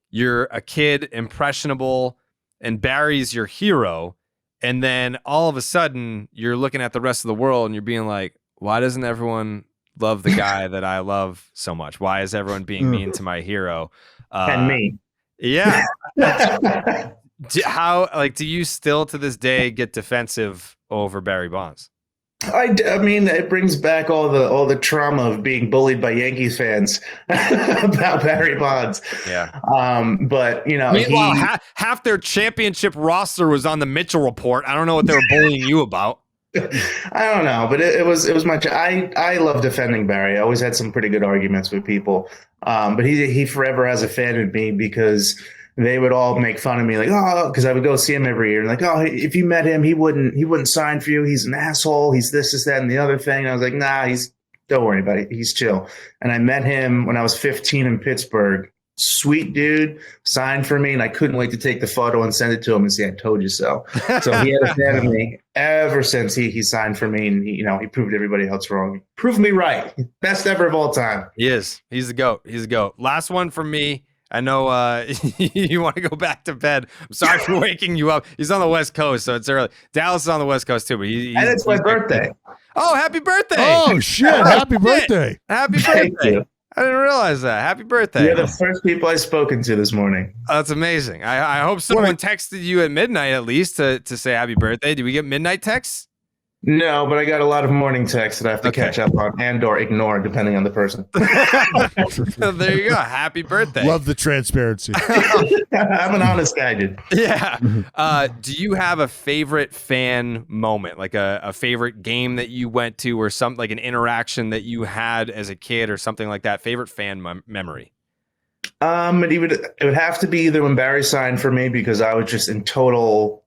you're a kid, impressionable, and Barry's your hero. And then all of a sudden you're looking at the rest of the world and you're being like, why doesn't everyone love the guy that I love so much? Why is everyone being mean to my hero? And me. Yeah. Do you still to this day get defensive over Barry Bonds? I mean, it brings back all the trauma of being bullied by Yankees fans about Barry Bonds. Yeah. But meanwhile, half their championship roster was on the Mitchell Report. I don't know what they were bullying you about. I don't know, but it was much. I love defending Barry. I always had some pretty good arguments with people. But he forever has a fan in me because they would all make fun of me, like, oh, because I would go see him every year, like, oh, if you met him, he wouldn't sign for you. He's an asshole. He's this, that, and the other thing. And I was like, nah, don't worry about it. He's chill. And I met him when I was 15 in Pittsburgh, sweet dude, signed for me, and I couldn't wait to take the photo and send it to him and say, I told you so. So he had a fan of me ever since he signed for me, and he proved everybody else wrong. Proved me right. Best ever of all time. He is. He's the GOAT. He's the GOAT. Last one from me. I know you want to go back to bed. I'm sorry for waking you up. He's on the West Coast, so it's early. Dallas is on the West Coast too, but and it's my birthday. Oh, happy birthday! Oh shit! Happy birthday! Happy Thank birthday! you. I didn't realize that. Happy birthday! You're the first people I've spoken to this morning. That's amazing. I hope someone texted you at midnight at least to say happy birthday. Did we get midnight texts? No, but I got a lot of morning texts that I have to catch up on and/or ignore, depending on the person. There you go. Happy birthday. Love the transparency. I'm an honest guy, dude. Yeah. Do you have a favorite fan moment, like a favorite game that you went to, or something like an interaction that you had as a kid, or something like that? Favorite fan memory? It would have to be either when Barry signed for me, because I was just in total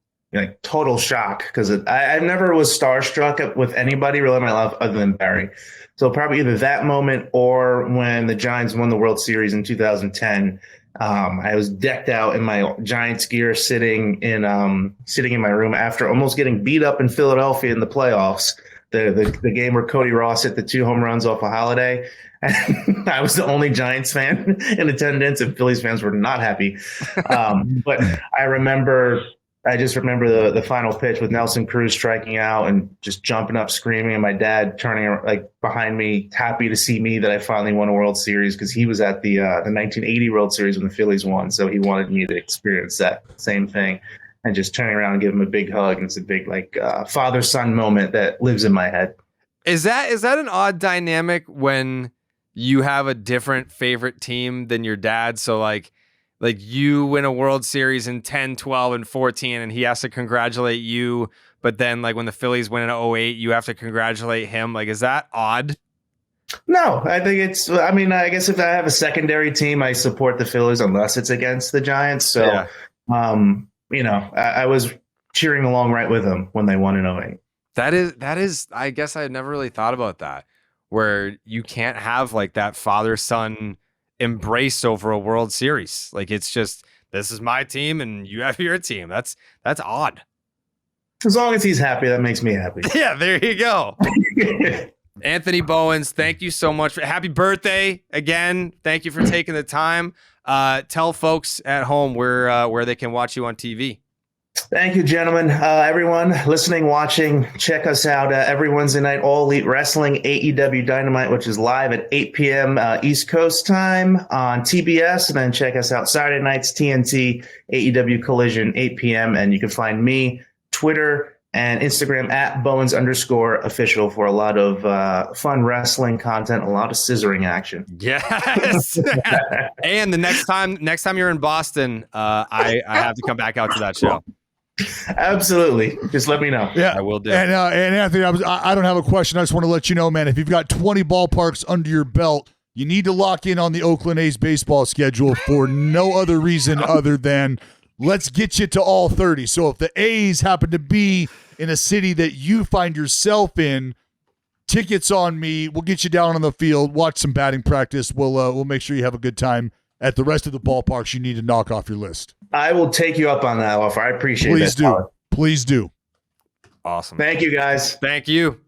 shock, because I never was starstruck with anybody really in my life other than Barry. So probably either that moment or when the Giants won the World Series in 2010. I was decked out in my Giants gear, sitting in my room after almost getting beat up in Philadelphia in the playoffs. The game where Cody Ross hit the 2 home runs off a Holiday. And I was the only Giants fan in attendance, and Phillies fans were not happy. But I just remember the final pitch with Nelson Cruz striking out and just jumping up, screaming, and my dad turning behind me, happy to see me that I finally won a World Series, because he was at the 1980 World Series when the Phillies won. So he wanted me to experience that same thing, and just turning around and give him a big hug. And it's a big father-son moment that lives in my head. Is that an odd dynamic when you have a different favorite team than your dad? So like you win a World Series in 10, 12, and 14, and he has to congratulate you. But then when the Phillies win in 08, you have to congratulate him. Is that odd? No, I think I guess if I have a secondary team, I support the Phillies unless it's against the Giants. So, yeah. I was cheering along right with them when they won in 08. That is, I guess I had never really thought about that, where you can't have that father-son embrace over a World Series. It's just, this is my team and you have your team. That's odd. As long as he's happy, that makes me happy. Yeah, there you go. Anthony Bowens, thank you so much. Happy birthday again. Thank you for taking the time. Tell folks at home where they can watch you on TV. Thank you, gentlemen. Everyone listening, watching, check us out every Wednesday night, All Elite Wrestling, AEW Dynamite, which is live at 8 p.m. East Coast time on TBS. And then check us out Saturday nights, TNT, AEW Collision, 8 p.m. And you can find me, Twitter, and Instagram at Bowens_official for a lot of fun wrestling content, a lot of scissoring action. Yes. And the next time you're in Boston, I have to come back out to that show. Absolutely. Just let me know. Yeah, I will do. And Anthony, I don't have a question. I just want to let you know, man, if you've got 20 ballparks under your belt, you need to lock in on the Oakland A's baseball schedule for no other reason other than let's get you to all 30. So if the A's happen to be in a city that you find yourself in, tickets on me. We'll get you down on the field, watch some batting practice. We'll make sure you have a good time at the rest of the ballparks you need to knock off your list. I will take you up on that offer. I appreciate it. Please do. Please do. Awesome. Thank you, guys. Thank you.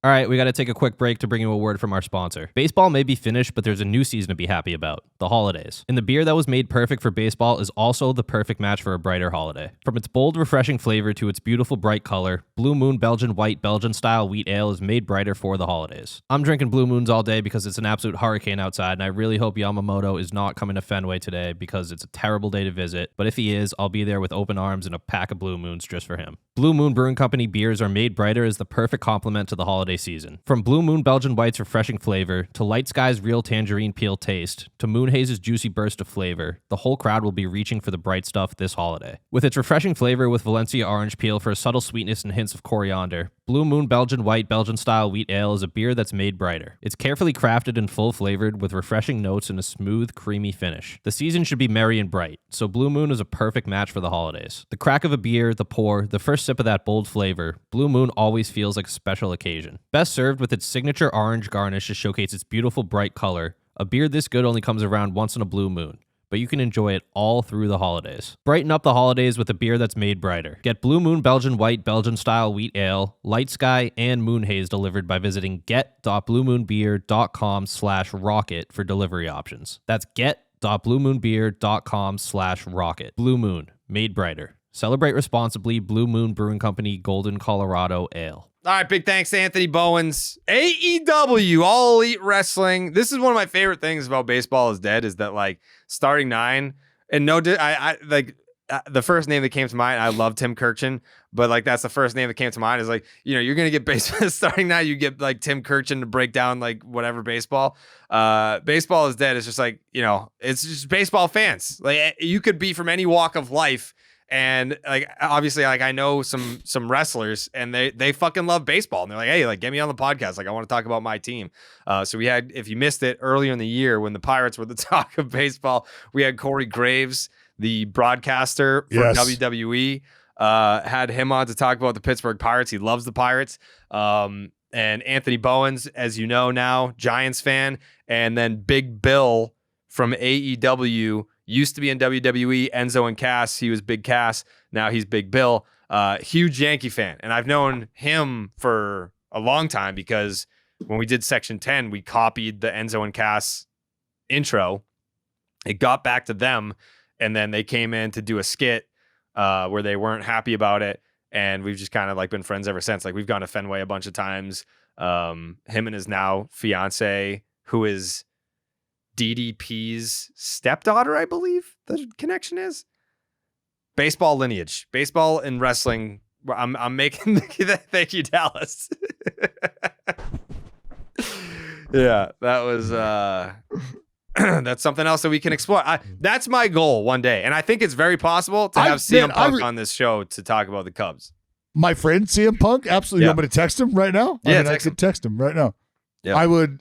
All right, we got to take a quick break to bring you a word from our sponsor. Baseball may be finished, but there's a new season to be happy about, the holidays. And the beer that was made perfect for baseball is also the perfect match for a brighter holiday. From its bold, refreshing flavor to its beautiful, bright color, Blue Moon Belgian White Belgian-style wheat ale is made brighter for the holidays. I'm drinking Blue Moons all day because it's an absolute hurricane outside, and I really hope Yamamoto is not coming to Fenway today because it's a terrible day to visit. But if he is, I'll be there with open arms and a pack of Blue Moons just for him. Blue Moon Brewing Company beers are made brighter as the perfect complement to the holiday season. From Blue Moon Belgian White's refreshing flavor, to Light Sky's real tangerine peel taste, to Moon Haze's juicy burst of flavor, the whole crowd will be reaching for the bright stuff this holiday. With its refreshing flavor with Valencia orange peel for a subtle sweetness and hints of coriander, Blue Moon Belgian White Belgian-style wheat ale is a beer that's made brighter. It's carefully crafted and full-flavored with refreshing notes and a smooth, creamy finish. The season should be merry and bright, so Blue Moon is a perfect match for the holidays. The crack of a beer, the pour, the first sip of that bold flavor, Blue Moon always feels like a special occasion. Best served with its signature orange garnish to showcase its beautiful bright color, a beer this good only comes around once in a blue moon. but you can enjoy it all through the holidays. Brighten up the holidays with a beer that's made brighter. Get Blue Moon Belgian White Belgian Style Wheat Ale, Light Sky, and Moon Haze delivered by visiting get.bluemoonbeer.com/rocket for delivery options. That's get.bluemoonbeer.com/rocket. Blue Moon, made brighter. Celebrate responsibly. Blue Moon Brewing Company, Golden, Colorado Ale. All right, big thanks to Anthony Bowens. AEW, All Elite Wrestling. This is one of my favorite things about Baseball is Dead is that, like, starting 9, and the first name that came to mind, I love Tim Kirchin, but, like, that's the first name that came to mind is, like, you know, you're going to get baseball starting 9, you get, like, Tim Kirchin to break down, like, whatever baseball. Baseball is Dead is just, like, you know, it's just baseball fans. Like, you could be from any walk of life. And like obviously, like I know some wrestlers, and they fucking love baseball, and they're like, hey, like get me on the podcast, like I want to talk about my team. So we had, if you missed it earlier in the year when the Pirates were the talk of baseball, we had Corey Graves, the broadcaster for WWE, had him on to talk about the Pittsburgh Pirates. He loves the Pirates. And Anthony Bowens, as you know now, Giants fan, and then Big Bill from AEW. Used to be in WWE, Enzo and Cass. He was Big Cass. Now he's Big Bill. Huge Yankee fan. And I've known him for a long time because when we did Section 10, we copied the Enzo and Cass intro. It got back to them, and then they came in to do a skit where they weren't happy about it. And we've just kind of like been friends ever since. Like we've gone to Fenway a bunch of times. Him and his now fiance, who is DDP's stepdaughter, I believe the connection is. Baseball lineage, baseball and wrestling. I'm making thank you, Dallas. Yeah, that was that's something else that we can explore. That's my goal one day, and I think it's very possible to have CM Punk on this show to talk about the Cubs. My friend CM Punk, absolutely. Yeah. I'm going to text him right now. Yeah, I could text him right now. Yeah. I would.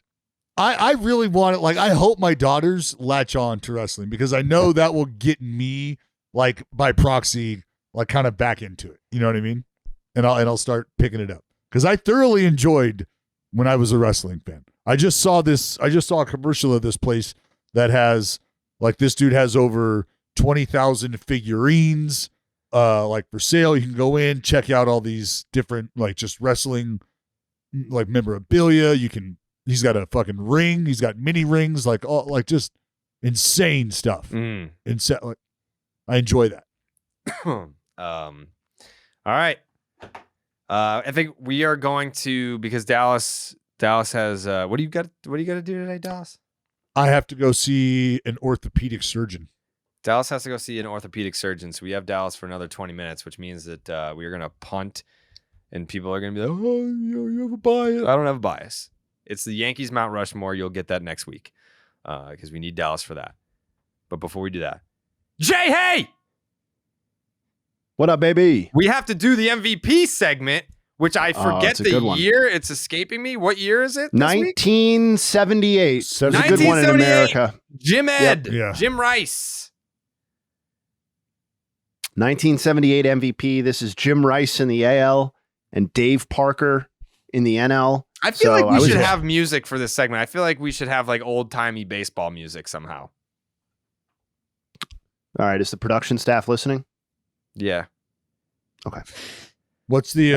I really want it. Like, I hope my daughters latch on to wrestling because I know that will get me, like, by proxy, like, kind of back into it. You know what I mean? And I'll start picking it up because I thoroughly enjoyed when I was a wrestling fan. I just saw a commercial of this place that has, like, this dude has over 20,000 figurines, like, for sale. You can go in, check out all these different, like, just wrestling, like, memorabilia. He's got a fucking ring. He's got mini rings, like, all, like, just insane stuff. Mm. Like, I enjoy that. All right. I think we are going to, because Dallas has what do you got to do today, Dallas? I have to go see an orthopedic surgeon. Dallas has to go see an orthopedic surgeon, so we have Dallas for another 20 minutes, which means that we're going to punt, and people are going to be like, oh, you have a bias. I don't have a bias. It's the Yankees Mount Rushmore. You'll get that next week because we need Dallas for that. But before we do that, Jayhay! What up, baby? We have to do the MVP segment, which I forget the year. It's escaping me. What year is it? 1978. It's a good one in America. Jim Ed. Yep. Yeah. Jim Rice. 1978 MVP. This is Jim Rice in the AL and Dave Parker in the NL. I feel like we should have music for this segment. I feel like we should have like old-timey baseball music somehow. All right. Is the production staff listening? Yeah. Okay. What's the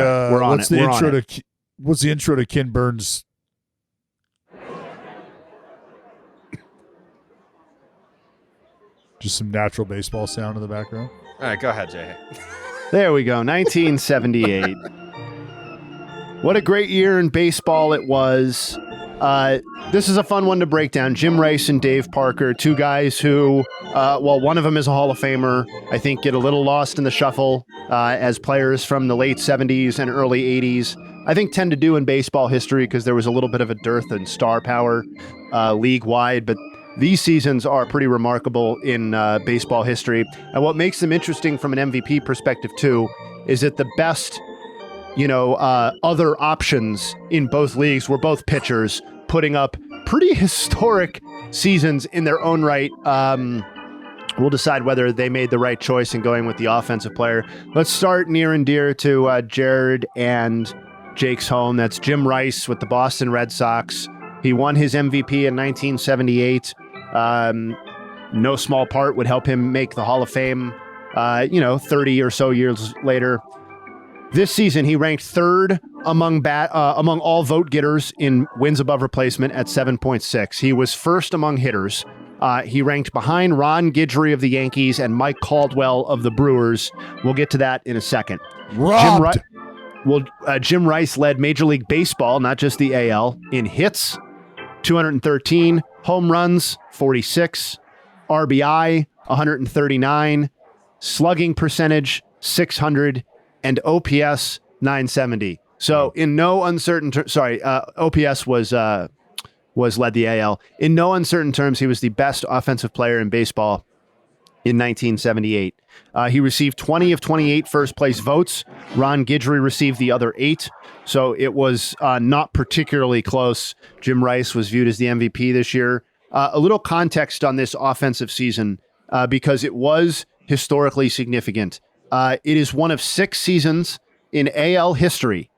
intro to Ken Burns? Just some natural baseball sound in the background. All right, go ahead, Jay. There we go. 1978. What a great year in baseball it was. This is a fun one to break down. Jim Rice and Dave Parker, two guys who, one of them is a Hall of Famer, I think get a little lost in the shuffle as players from the late 70s and early 80s. I think tend to do in baseball history because there was a little bit of a dearth in star power league-wide, but these seasons are pretty remarkable in baseball history. And what makes them interesting from an MVP perspective, too, is that the best other options in both leagues were both pitchers putting up pretty historic seasons in their own right. We'll decide whether they made the right choice in going with the offensive player. Let's start near and dear to Jared and Jake's home. That's Jim Rice with the Boston Red Sox. He won his MVP in 1978. no small part would help him make the Hall of Fame, 30 or so years later. This season, he ranked third among all vote getters in wins above replacement at 7.6. He was first among hitters. He ranked behind Ron Guidry of the Yankees and Mike Caldwell of the Brewers. We'll get to that in a second. Robbed. Jim Rice led Major League Baseball, not just the AL, in hits, 213, home runs, 46, RBI, 139, slugging percentage, 600, and OPS, 970. So in no uncertain OPS was led the AL. In no uncertain terms, he was the best offensive player in baseball in 1978. He received 20 of 28 first-place votes. Ron Guidry received the other 8, so it was not particularly close. Jim Rice was viewed as the MVP this year. A little context on this offensive season, because it was historically significant. It is one of 6 seasons in AL history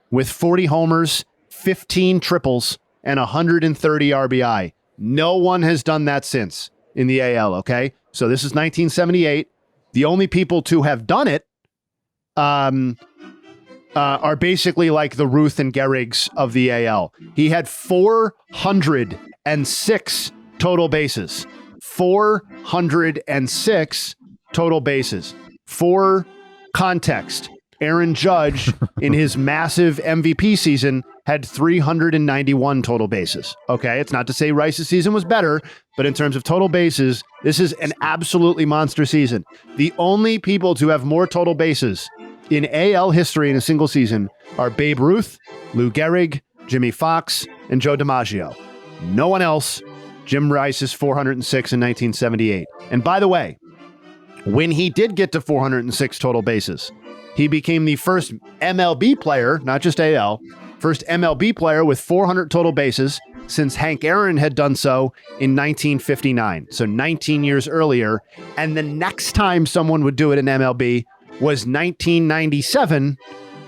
with 40 homers, 15 triples, and 130 RBI. No one has done that since in the AL, okay? So this is 1978. The only people to have done it are basically like the Ruth and Gehrigs of the AL. He had 406 total bases. 406 total bases. For context, Aaron Judge in his massive MVP season had 391 total bases. Okay, it's not to say Rice's season was better, but in terms of total bases, this is an absolutely monster season. The only people to have more total bases in AL history in a single season are Babe Ruth, Lou Gehrig, Jimmy Fox, and Joe DiMaggio. No one else. Jim Rice's 406 in 1978. And by the way, when he did get to 406 total bases, he became the first MLB player, not just AL, first MLB player with 400 total bases since Hank Aaron had done so in 1959, so 19 years earlier. And the next time someone would do it in MLB was 1997,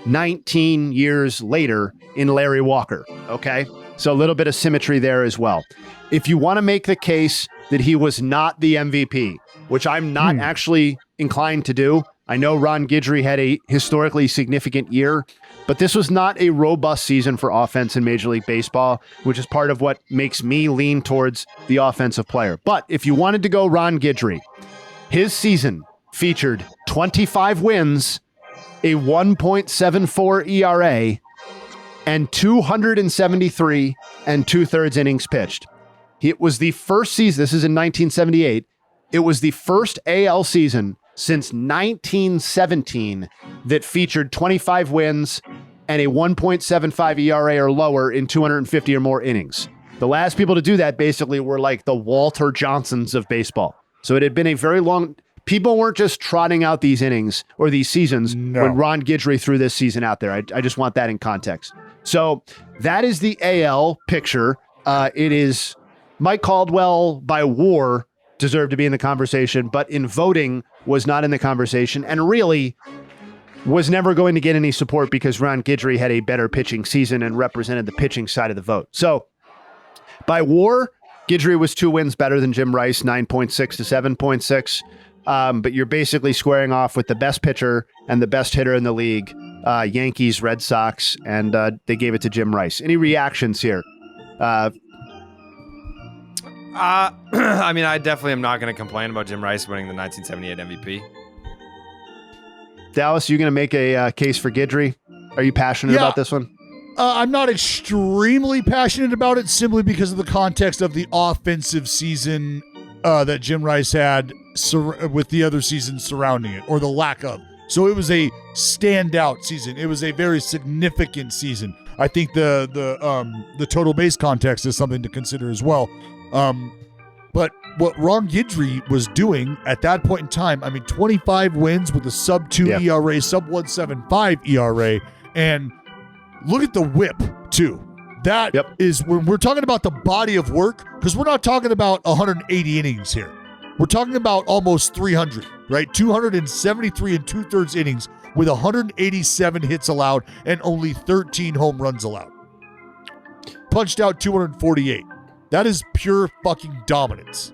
19 years later in Larry Walker, okay? So a little bit of symmetry there as well. If you want to make the case that he was not the MVP, which I'm not actually inclined to do, I know Ron Guidry had a historically significant year, but this was not a robust season for offense in Major League Baseball, which is part of what makes me lean towards the offensive player. But if you wanted to go Ron Guidry, his season featured 25 wins, a 1.74 ERA, and 273 and 2/3 innings pitched. It was the first season, this is in 1978, it was the first AL season since 1917 that featured 25 wins and a 1.75 ERA or lower in 250 or more innings. The last people to do that basically were like the Walter Johnsons of baseball. So it had been a very long... People weren't just trotting out these innings or these seasons when Ron Guidry threw this season out there. I just want that in context. So that is the AL picture. It is Mike Caldwell by WAR deserved to be in the conversation, but in voting was not in the conversation and really was never going to get any support because Ron Guidry had a better pitching season and represented the pitching side of the vote. So by WAR, Guidry was 2 wins better than Jim Rice, 9.6 to 7.6. But you're basically squaring off with the best pitcher and the best hitter in the league, Yankees, Red Sox, and they gave it to Jim Rice. Any reactions here? I mean, I definitely am not going to complain about Jim Rice winning the 1978 MVP. Dallas, you going to make a case for Guidry? Are you passionate about this one? I'm not extremely passionate about it simply because of the context of the offensive season that Jim Rice had with the other seasons surrounding it, or the lack of. So it was a standout season. It was a very significant season. I think the total base context is something to consider as well. But what Ron Guidry was doing at that point in time, I mean, 25 wins with a sub-2 ERA, sub-1.75 ERA, and look at the whip, too. That is when we're talking about the body of work, because we're not talking about 180 innings here. We're talking about almost 300, right? 273 and 2/3 innings with 187 hits allowed and only 13 home runs allowed. Punched out 248. That is pure fucking dominance.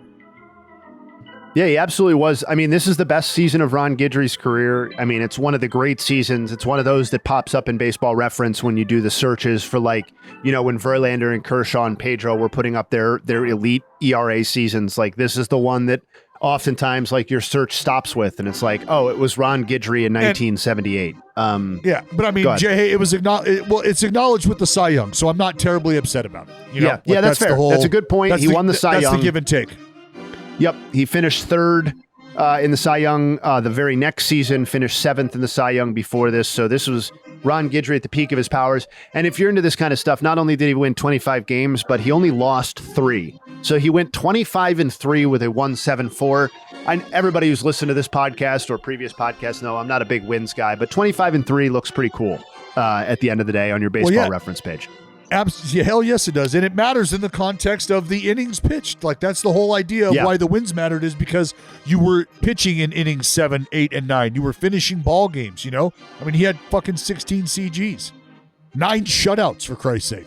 Yeah, he absolutely was. I mean, this is the best season of Ron Guidry's career. I mean, it's one of the great seasons. It's one of those that pops up in Baseball Reference when you do the searches for, like, you know, when Verlander and Kershaw and Pedro were putting up their elite ERA seasons. Like, this is the one that oftentimes, like, your search stops with, and it's like, oh, it was Ron Guidry in 1978. Yeah, but I mean, Jayhay, it's acknowledged with the Cy Young, so I'm not terribly upset about it. You know? Yeah, that's fair. That's a good point. He won the Cy Young. That's the give and take. Yep, he finished third in the Cy Young the very next season, finished seventh in the Cy Young before this. So this was Ron Guidry at the peak of his powers. And if you're into this kind of stuff, not only did he win 25 games, but he only lost 3. So he went 25-3 with a 1.74. Everybody who's listened to this podcast or previous podcasts know I'm not a big wins guy, but 25-3 looks pretty cool at the end of the day on your Baseball Reference page. Absolutely, hell yes, it does, and it matters in the context of the innings pitched. Like, that's the whole idea of why the wins mattered, is because you were pitching in innings 7, 8, and 9. You were finishing ball games. You know, I mean, he had fucking 16 CGs, 9 shutouts for Christ's sake.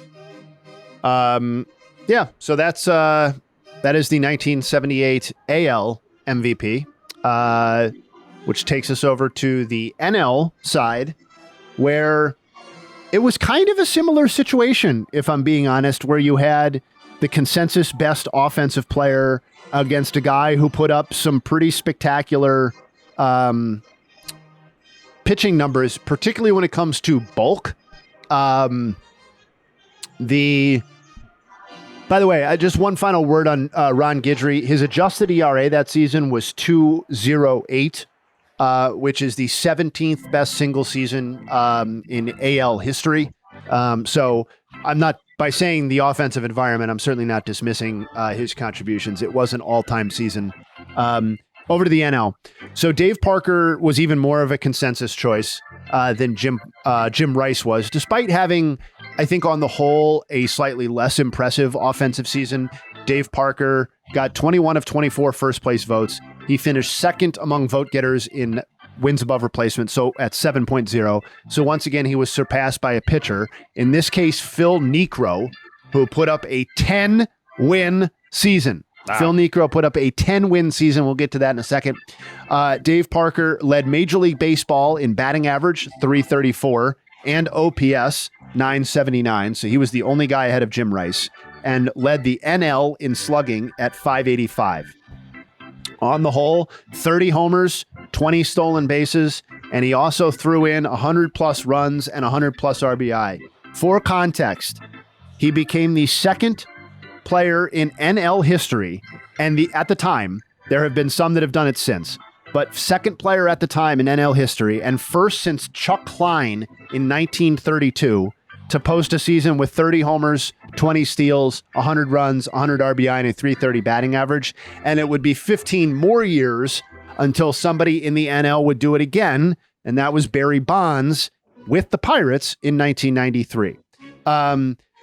Yeah. So that is the 1978 AL MVP, which takes us over to the NL side, where it was kind of a similar situation, if I'm being honest, where you had the consensus best offensive player against a guy who put up some pretty spectacular pitching numbers, particularly when it comes to bulk. By the way, just one final word on Ron Guidry. His adjusted ERA that season was 2.08. Which is the 17th best single season in AL history. So I'm not, by saying the offensive environment, I'm certainly not dismissing his contributions. It was an all-time season. Over to the NL. So Dave Parker was even more of a consensus choice than Jim Rice was, despite having, I think on the whole, a slightly less impressive offensive season. Dave Parker got 21 of 24 first-place votes. He finished second among vote getters in wins above replacement, so at 7.0. So once again, he was surpassed by a pitcher, in this case, Phil Niekro, who put up a 10-win season. Wow. Phil Niekro put up a 10-win season. We'll get to that in a second. Dave Parker led Major League Baseball in batting average, 334, and OPS, 979. So he was the only guy ahead of Jim Rice, and led the NL in slugging at 585. On the whole, 30 homers, 20 stolen bases, and he also threw in 100-plus runs and 100-plus RBI. For context, he became the second player in NL history, and at the time, there have been some that have done it since, but second player at the time in NL history, and first since Chuck Klein in 1932, to post a season with 30 homers, 20 steals, 100 runs, 100 RBI, and a 330 batting average. And it would be 15 more years until somebody in the NL would do it again, and that was Barry Bonds with the Pirates in 1993.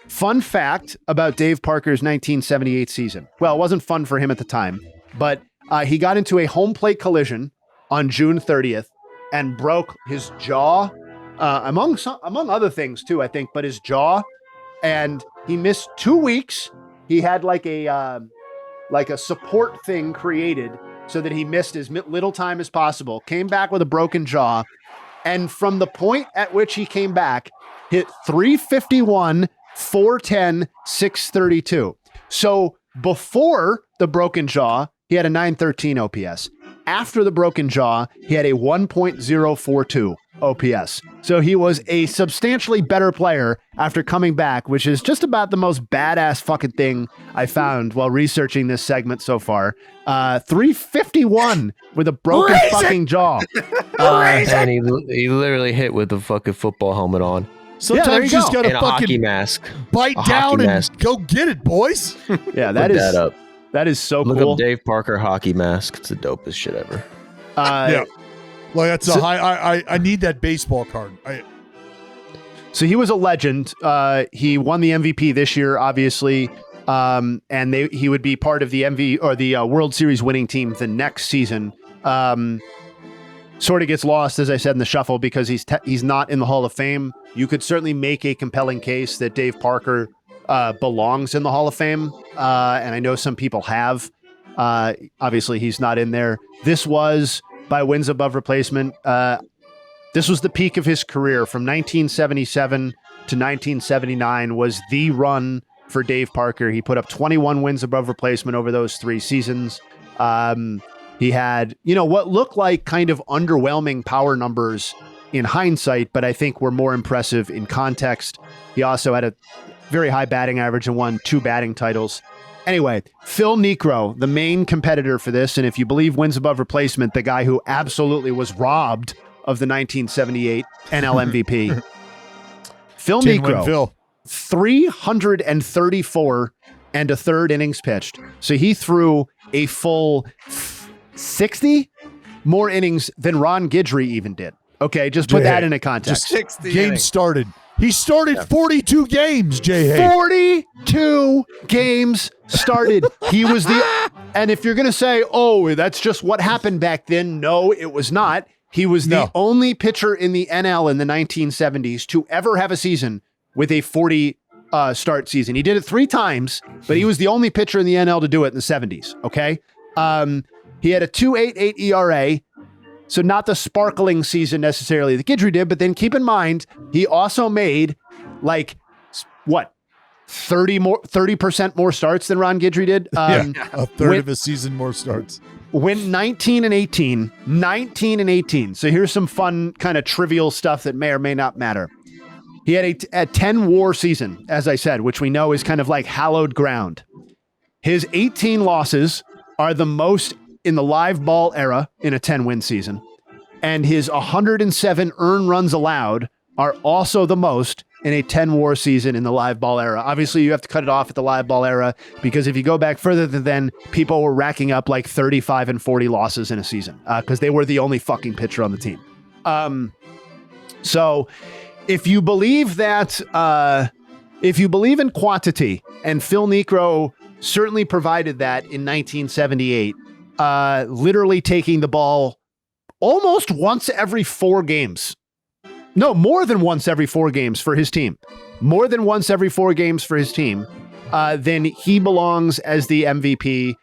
Fun fact about Dave Parker's 1978 season. Well, it wasn't fun for him at the time, but he got into a home plate collision on June 30th and broke his jaw, among other things too, I think, but his jaw, and he missed 2 weeks. He had like a support thing created so that he missed as little time as possible, came back with a broken jaw, and from the point at which he came back, hit 351, 410, 632. So before the broken jaw, he had a 913 OPS. After the broken jaw, he had a 1.042 OPS. So he was a substantially better player after coming back, which is just about the most badass fucking thing I found while researching this segment so far. 351 with a broken fucking jaw. And he literally hit with a fucking football helmet on. Sometimes you just gotta and a fucking hockey mask. Bite down and go get it, boys. Yeah, Look that up. That is so Look cool. up Dave Parker hockey mask. It's the dopest shit ever. Yeah. Like that's a high. I need that baseball card. So he was a legend. He won the MVP this year, obviously, and he would be part of the World Series winning team the next season. Sort of gets lost, as I said, in the shuffle because he's not in the Hall of Fame. You could certainly make a compelling case that Dave Parker belongs in the Hall of Fame, and I know some people have. Obviously, he's not in there. This was by wins above replacement. This was the peak of his career from 1977 to 1979 was the run for Dave Parker. He put up 21 wins above replacement over those 3 seasons. He had, what looked like kind of underwhelming power numbers in hindsight, but I think were more impressive in context. He also had a very high batting average and won 2 batting titles. Anyway, Phil Niekro, the main competitor for this, and if you believe wins above replacement, the guy who absolutely was robbed of the 1978 NL MVP. Phil Niekro, 334 and a third innings pitched. So he threw a full 60 more innings than Ron Guidry even did. Okay, just put that into context. 60 Game innings. started. He started 42 games, Jayhay. 42 games started. He was and if you're going to say, oh, that's just what happened back then. No, it was not. He was the only pitcher in the NL in the 1970s to ever have a season with a 40 start season. He did it 3 times, but he was the only pitcher in the NL to do it in the 70s. Okay. He had a 2.88 ERA. So not the sparkling season necessarily that Guidry did, but then keep in mind, he also made 30% more starts than Ron Guidry did. A third of a season more starts. Went 19 and 18. So here's some fun kind of trivial stuff that may or may not matter. He had a 10 WAR season, as I said, which we know is kind of like hallowed ground. His 18 losses are the most in the live ball era in a 10-win season. And his 107 earned runs allowed are also the most in a 10 WAR season in the live ball era. Obviously, you have to cut it off at the live ball era because if you go back further than then, people were racking up like 35 and 40 losses in a season because they were the only fucking pitcher on the team. So if you believe that, if you believe in quantity, and Phil Niekro certainly provided that in 1978, literally taking the ball almost once every 4 games. No, more than once every 4 games for his team. More than once every 4 games for his team. Then he belongs as the MVP.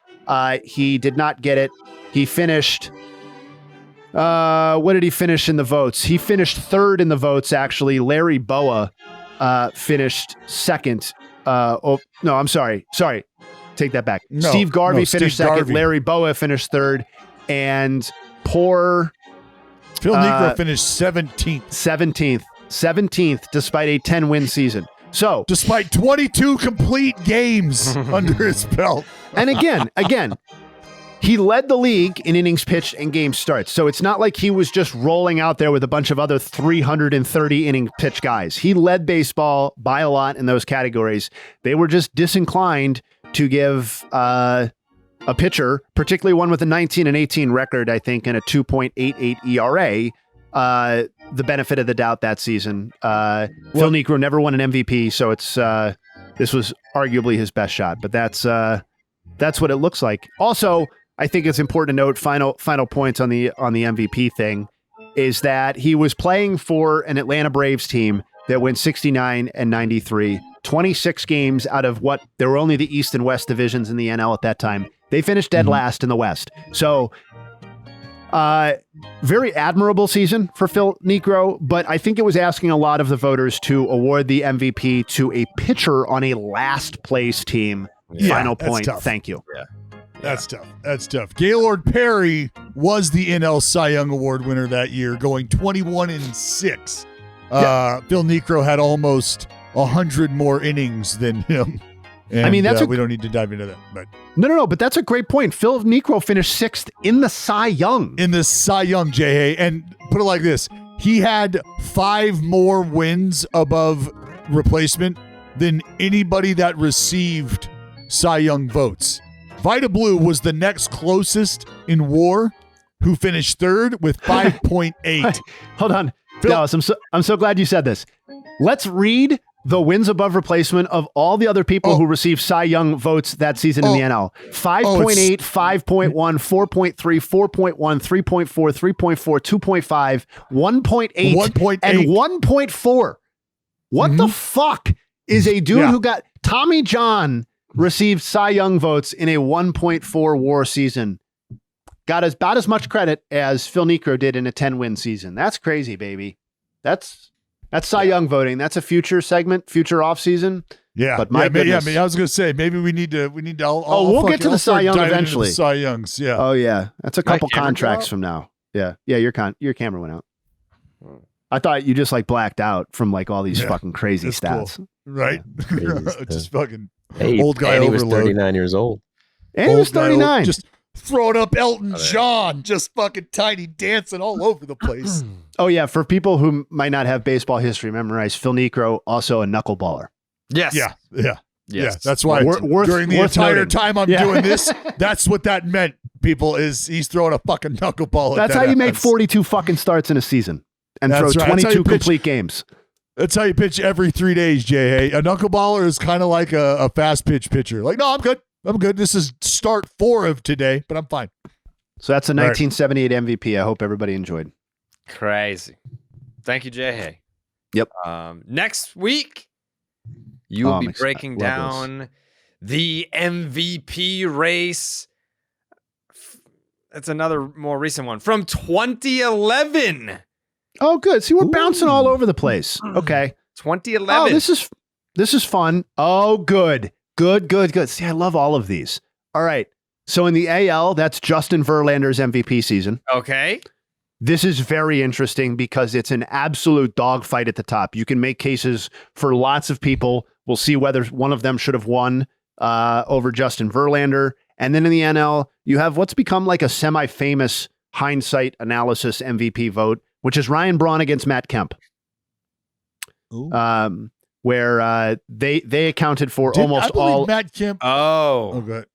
He did not get it. He finished... what did he finish in the votes? He finished 3rd in the votes, actually. Larry Boa finished 2nd. No, I'm sorry. Take that back. No, Steve Garvey finished 2nd. Garvey. Larry Boa finished 3rd. And poor... Phil Niekro finished 17th. 17th, despite a 10-win season. So, despite 22 complete games under his belt. And again, he led the league in innings pitched and game starts. So it's not like he was just rolling out there with a bunch of other 330 inning pitch guys. He led baseball by a lot in those categories. They were just disinclined to give a pitcher, particularly one with a 19 and 18 record, I think, and a 2.88 ERA, the benefit of the doubt that season. Phil Niekro never won an MVP, so it's this was arguably his best shot. But that's what it looks like. Also, I think it's important to note final points on the MVP thing is that he was playing for an Atlanta Braves team that went 69 and 93, 26 games out of what there were only the East and West divisions in the NL at that time. They finished dead last in the West. So very admirable season for Phil Niekro, but I think it was asking a lot of the voters to award the MVP to a pitcher on a last place team. Yeah, Final that's point. tough. Thank you. Yeah. That's tough. Gaylord Perry was the NL Cy Young Award winner that year, going 21-6. Phil Niekro had almost 100 more innings than him. And, I mean, we don't need to dive into that. But No, but that's a great point. Phil Niekro finished 6th in the Cy Young. in the Cy Young, Jayhay, and put it like this, he had 5 more wins above replacement than anybody that received Cy Young votes. Vita Blue was the next closest in WAR, who finished 3rd with 5.8. Hold on. Dallas, I'm so glad you said this. Let's read the wins above replacement of all the other people who received Cy Young votes that season in the NL. 5.8, 5.1, 4.3, 4.1, 3.4, 3.4, 2.5, 1.8, and 1.4. What the fuck is a dude who got Tommy John received Cy Young votes in a 1.4 WAR season. Got about as much credit as Phil Niekro did in a 10-win season. That's crazy, baby. That's Cy Young voting. That's a future segment, future offseason. Yeah, but my goodness. I was gonna say maybe we need to. We'll get to the Cy Young eventually. Cy Youngs, yeah. Oh yeah, that's a couple contracts from now. Yeah, your camera went out. I thought you just like blacked out from like all these fucking crazy stats, cool. Right? Yeah. Just fucking Hey, old guy and he overload. was 39 years old. and he was 39. Just throwing up Elton John, just fucking tiny dancing all over the place. Oh yeah, for people who might not have baseball history memorized, Phil Niekro also a knuckleballer. Yes. Yeah. Yes. Yeah, that's why during the entire noting. time I'm doing this, that's what that meant, people, is he's throwing a fucking knuckleball. That's how you make 42 fucking starts in a season and throw That's right. That's how 22 you pitch. complete games. That's how you pitch every 3 days, Jayhay. A knuckleballer is kind of like a fast pitch pitcher. Like, no, I'm good. I'm good. This is start 4 of today, but I'm fine. So that's a 1978 MVP. I hope everybody enjoyed. Crazy. Thank you, Jayhay. Yep. Next week, you will be I'm breaking excited. Love down the MVP race. That's another more recent one from 2011. Oh, good. See, we're bouncing all over the place. Okay. 2011. Oh, this is fun. Oh, good. Good. See, I love all of these. All right. So in the AL, that's Justin Verlander's MVP season. Okay. This is very interesting because it's an absolute dogfight at the top. You can make cases for lots of people. We'll see whether one of them should have won over Justin Verlander. And then in the NL, you have what's become like a semi-famous hindsight analysis MVP vote, which is Ryan Braun against Matt Kemp. Where they accounted for almost all. Matt Kemp. Oh. Okay.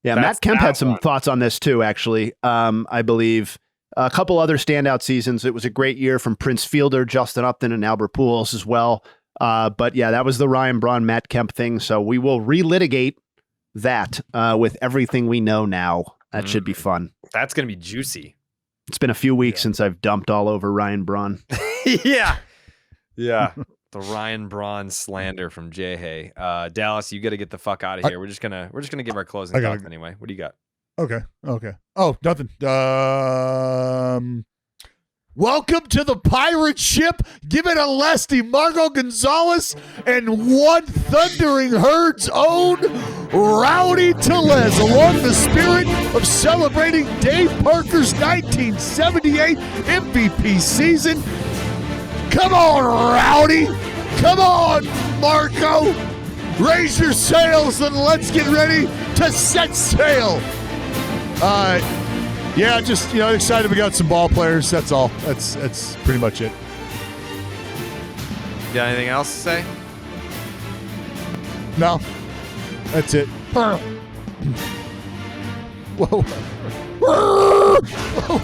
Yeah, That's Matt Kemp that had some one. thoughts on this too, actually. I believe a couple other standout seasons. It was a great year from Prince Fielder, Justin Upton, and Albert Pujols as well. But yeah, that was the Ryan Braun, Matt Kemp thing. So we will relitigate that with everything we know now. That should be fun. That's going to be juicy. It's been a few weeks since I've dumped all over Ryan Braun. Yeah. The Ryan Braun slander from Jayhay. Dallas, you got to get the fuck out of here. We're just gonna give our closing thoughts anyway. What do you got? Okay. Oh, nothing. Welcome to the pirate ship. Give it a Lesty, Marco Gonzalez, and one Thundering Herd's own Rowdy Tellez, along the spirit of celebrating Dave Parker's 1978 MVP season. Come on, Rowdy. Come on, Marco. Raise your sails and let's get ready to set sail. Yeah, just excited we got some ball players. That's all. That's pretty much it. Got anything else to say? No, that's it. Whoa.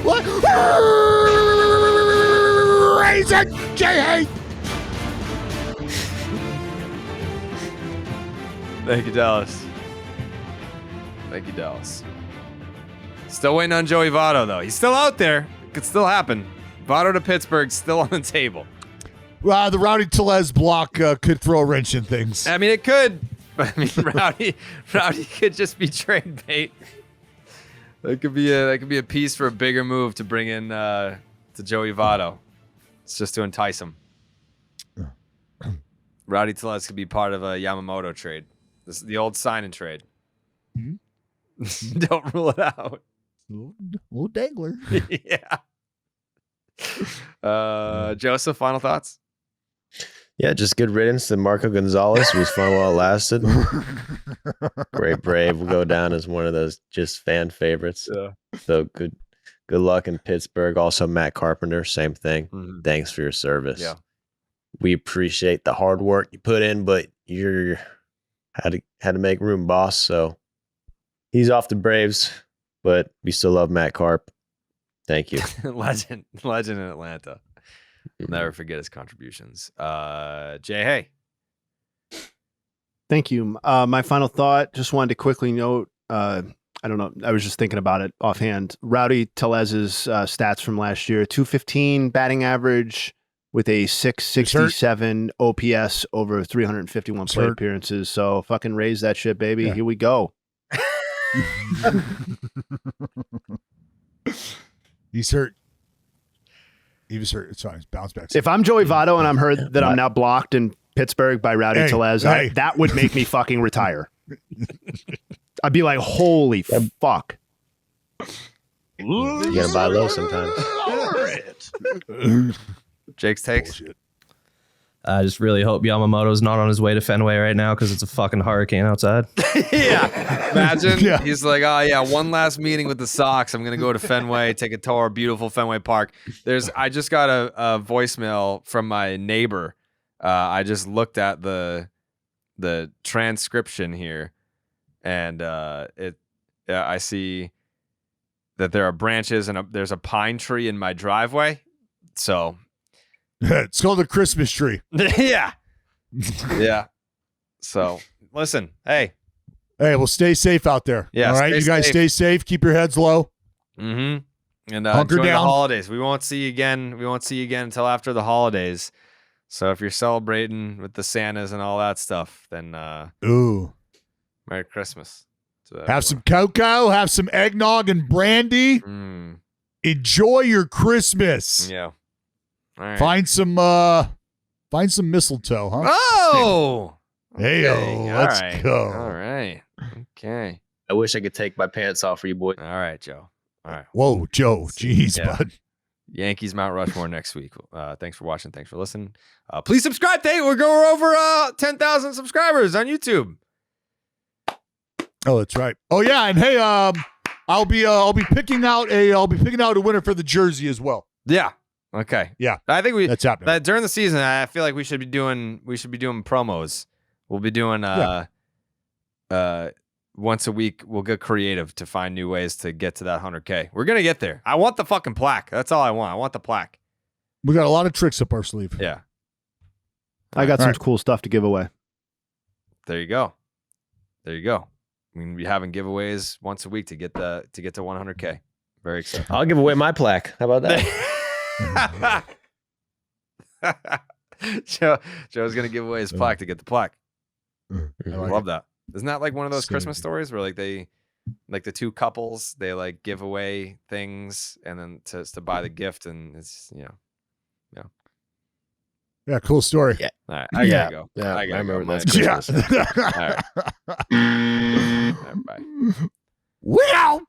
What? Raise it, Jayhay. Thank you, Dallas. Still waiting on Joey Votto, though. He's still out there. Could still happen. Votto to Pittsburgh, still on the table. The Rowdy Tellez block could throw a wrench in things. I mean, it could. But I mean, Rowdy could just be trade bait. That could be a piece for a bigger move to bring in to Joey Votto. It's just to entice him. Rowdy Tellez could be part of a Yamamoto trade. This is the old sign and trade. Don't rule it out. Little dangler. Yeah. Joseph, final thoughts? Yeah, just good riddance to Marco Gonzalez. It was fun while it lasted. Great Brave will go down as one of those just fan favorites. Yeah. So good luck in Pittsburgh. Also, Matt Carpenter, same thing. Mhm. Thanks for your service. Yeah. We appreciate the hard work you put in, but you had to make room, boss. So he's off the Braves, but we still love Matt Carp. Thank you. Legend in Atlanta. Never forget his contributions. Jayhay. Thank you. My final thought, just wanted to quickly note, I don't know, I was just thinking about it offhand. Rowdy Tellez's stats from last year, 215 batting average with a 667 OPS over 351 plate appearances. So fucking raise that shit, baby. Yeah. Here we go. He's hurt. He was hurt. It's fine. He's bounced back. If I'm Joey Votto and I'm heard that I'm now blocked in Pittsburgh by Rowdy Tellez, that would make me fucking retire. I'd be like, holy fuck. You gotta buy low sometimes. Jake's takes. Bullshit. I just really hope Yamamoto's not on his way to Fenway right now because it's a fucking hurricane outside. Yeah. Imagine Yeah. he's like, oh yeah, one last meeting with the Sox. I'm gonna go to Fenway, take a tour, beautiful Fenway Park. I just got a voicemail from my neighbor. I just looked at the transcription here, and I see that there are branches and there's a pine tree in my driveway. So It's called a Christmas tree. yeah. Yeah. So listen, hey. Hey, well, stay safe out there. Yeah, all right, stay you guys safe. stay safe. Keep your heads low. Mm-hmm. And Hunker enjoy the down. holidays. We won't see you again. We won't see you again until after the holidays. So if you're celebrating with the Santas and all that stuff, then Ooh. Merry Christmas. to Have some cocoa, have some eggnog and brandy. everyone. Enjoy your Christmas. Yeah. All right. Find some mistletoe, huh? Oh. Hey, Okay, all let's right. go. All right. Okay. I wish I could take my pants off for you, boy. All right, Joe. All right. Whoa, Joe. Jeez, Yeah. bud. Yankees Mount Rushmore next week. Thanks for watching. Thanks for listening. Please subscribe. We're over 10,000 subscribers on YouTube. Oh, that's right. Oh yeah, and hey, I'll be picking out a winner for the jersey as well. Yeah. Okay. Yeah. I think That's happening. that during the season, I feel like we should be doing promos. We'll be doing once a week. We'll get creative to find new ways to get to that 100K. We're gonna get there. I want the fucking plaque. That's all I want. I want the plaque. We got a lot of tricks up our sleeve. Yeah. I got All some right. cool stuff to give away. There you go. There you go. We're gonna be having giveaways once a week to get to 100K. Very excited. I'll give away my plaque. How about that? Joe's gonna give away his plaque to get the plaque. I I like love that. Isn't that like one of those So Christmas good. stories where the two couples, they like give away things and then to buy the gift, and it's Yeah, cool story. Yeah. all right. I Yeah. gotta go. Yeah, I gotta I remember go. that's Yeah. Christmas. All right. All right, bye. We out.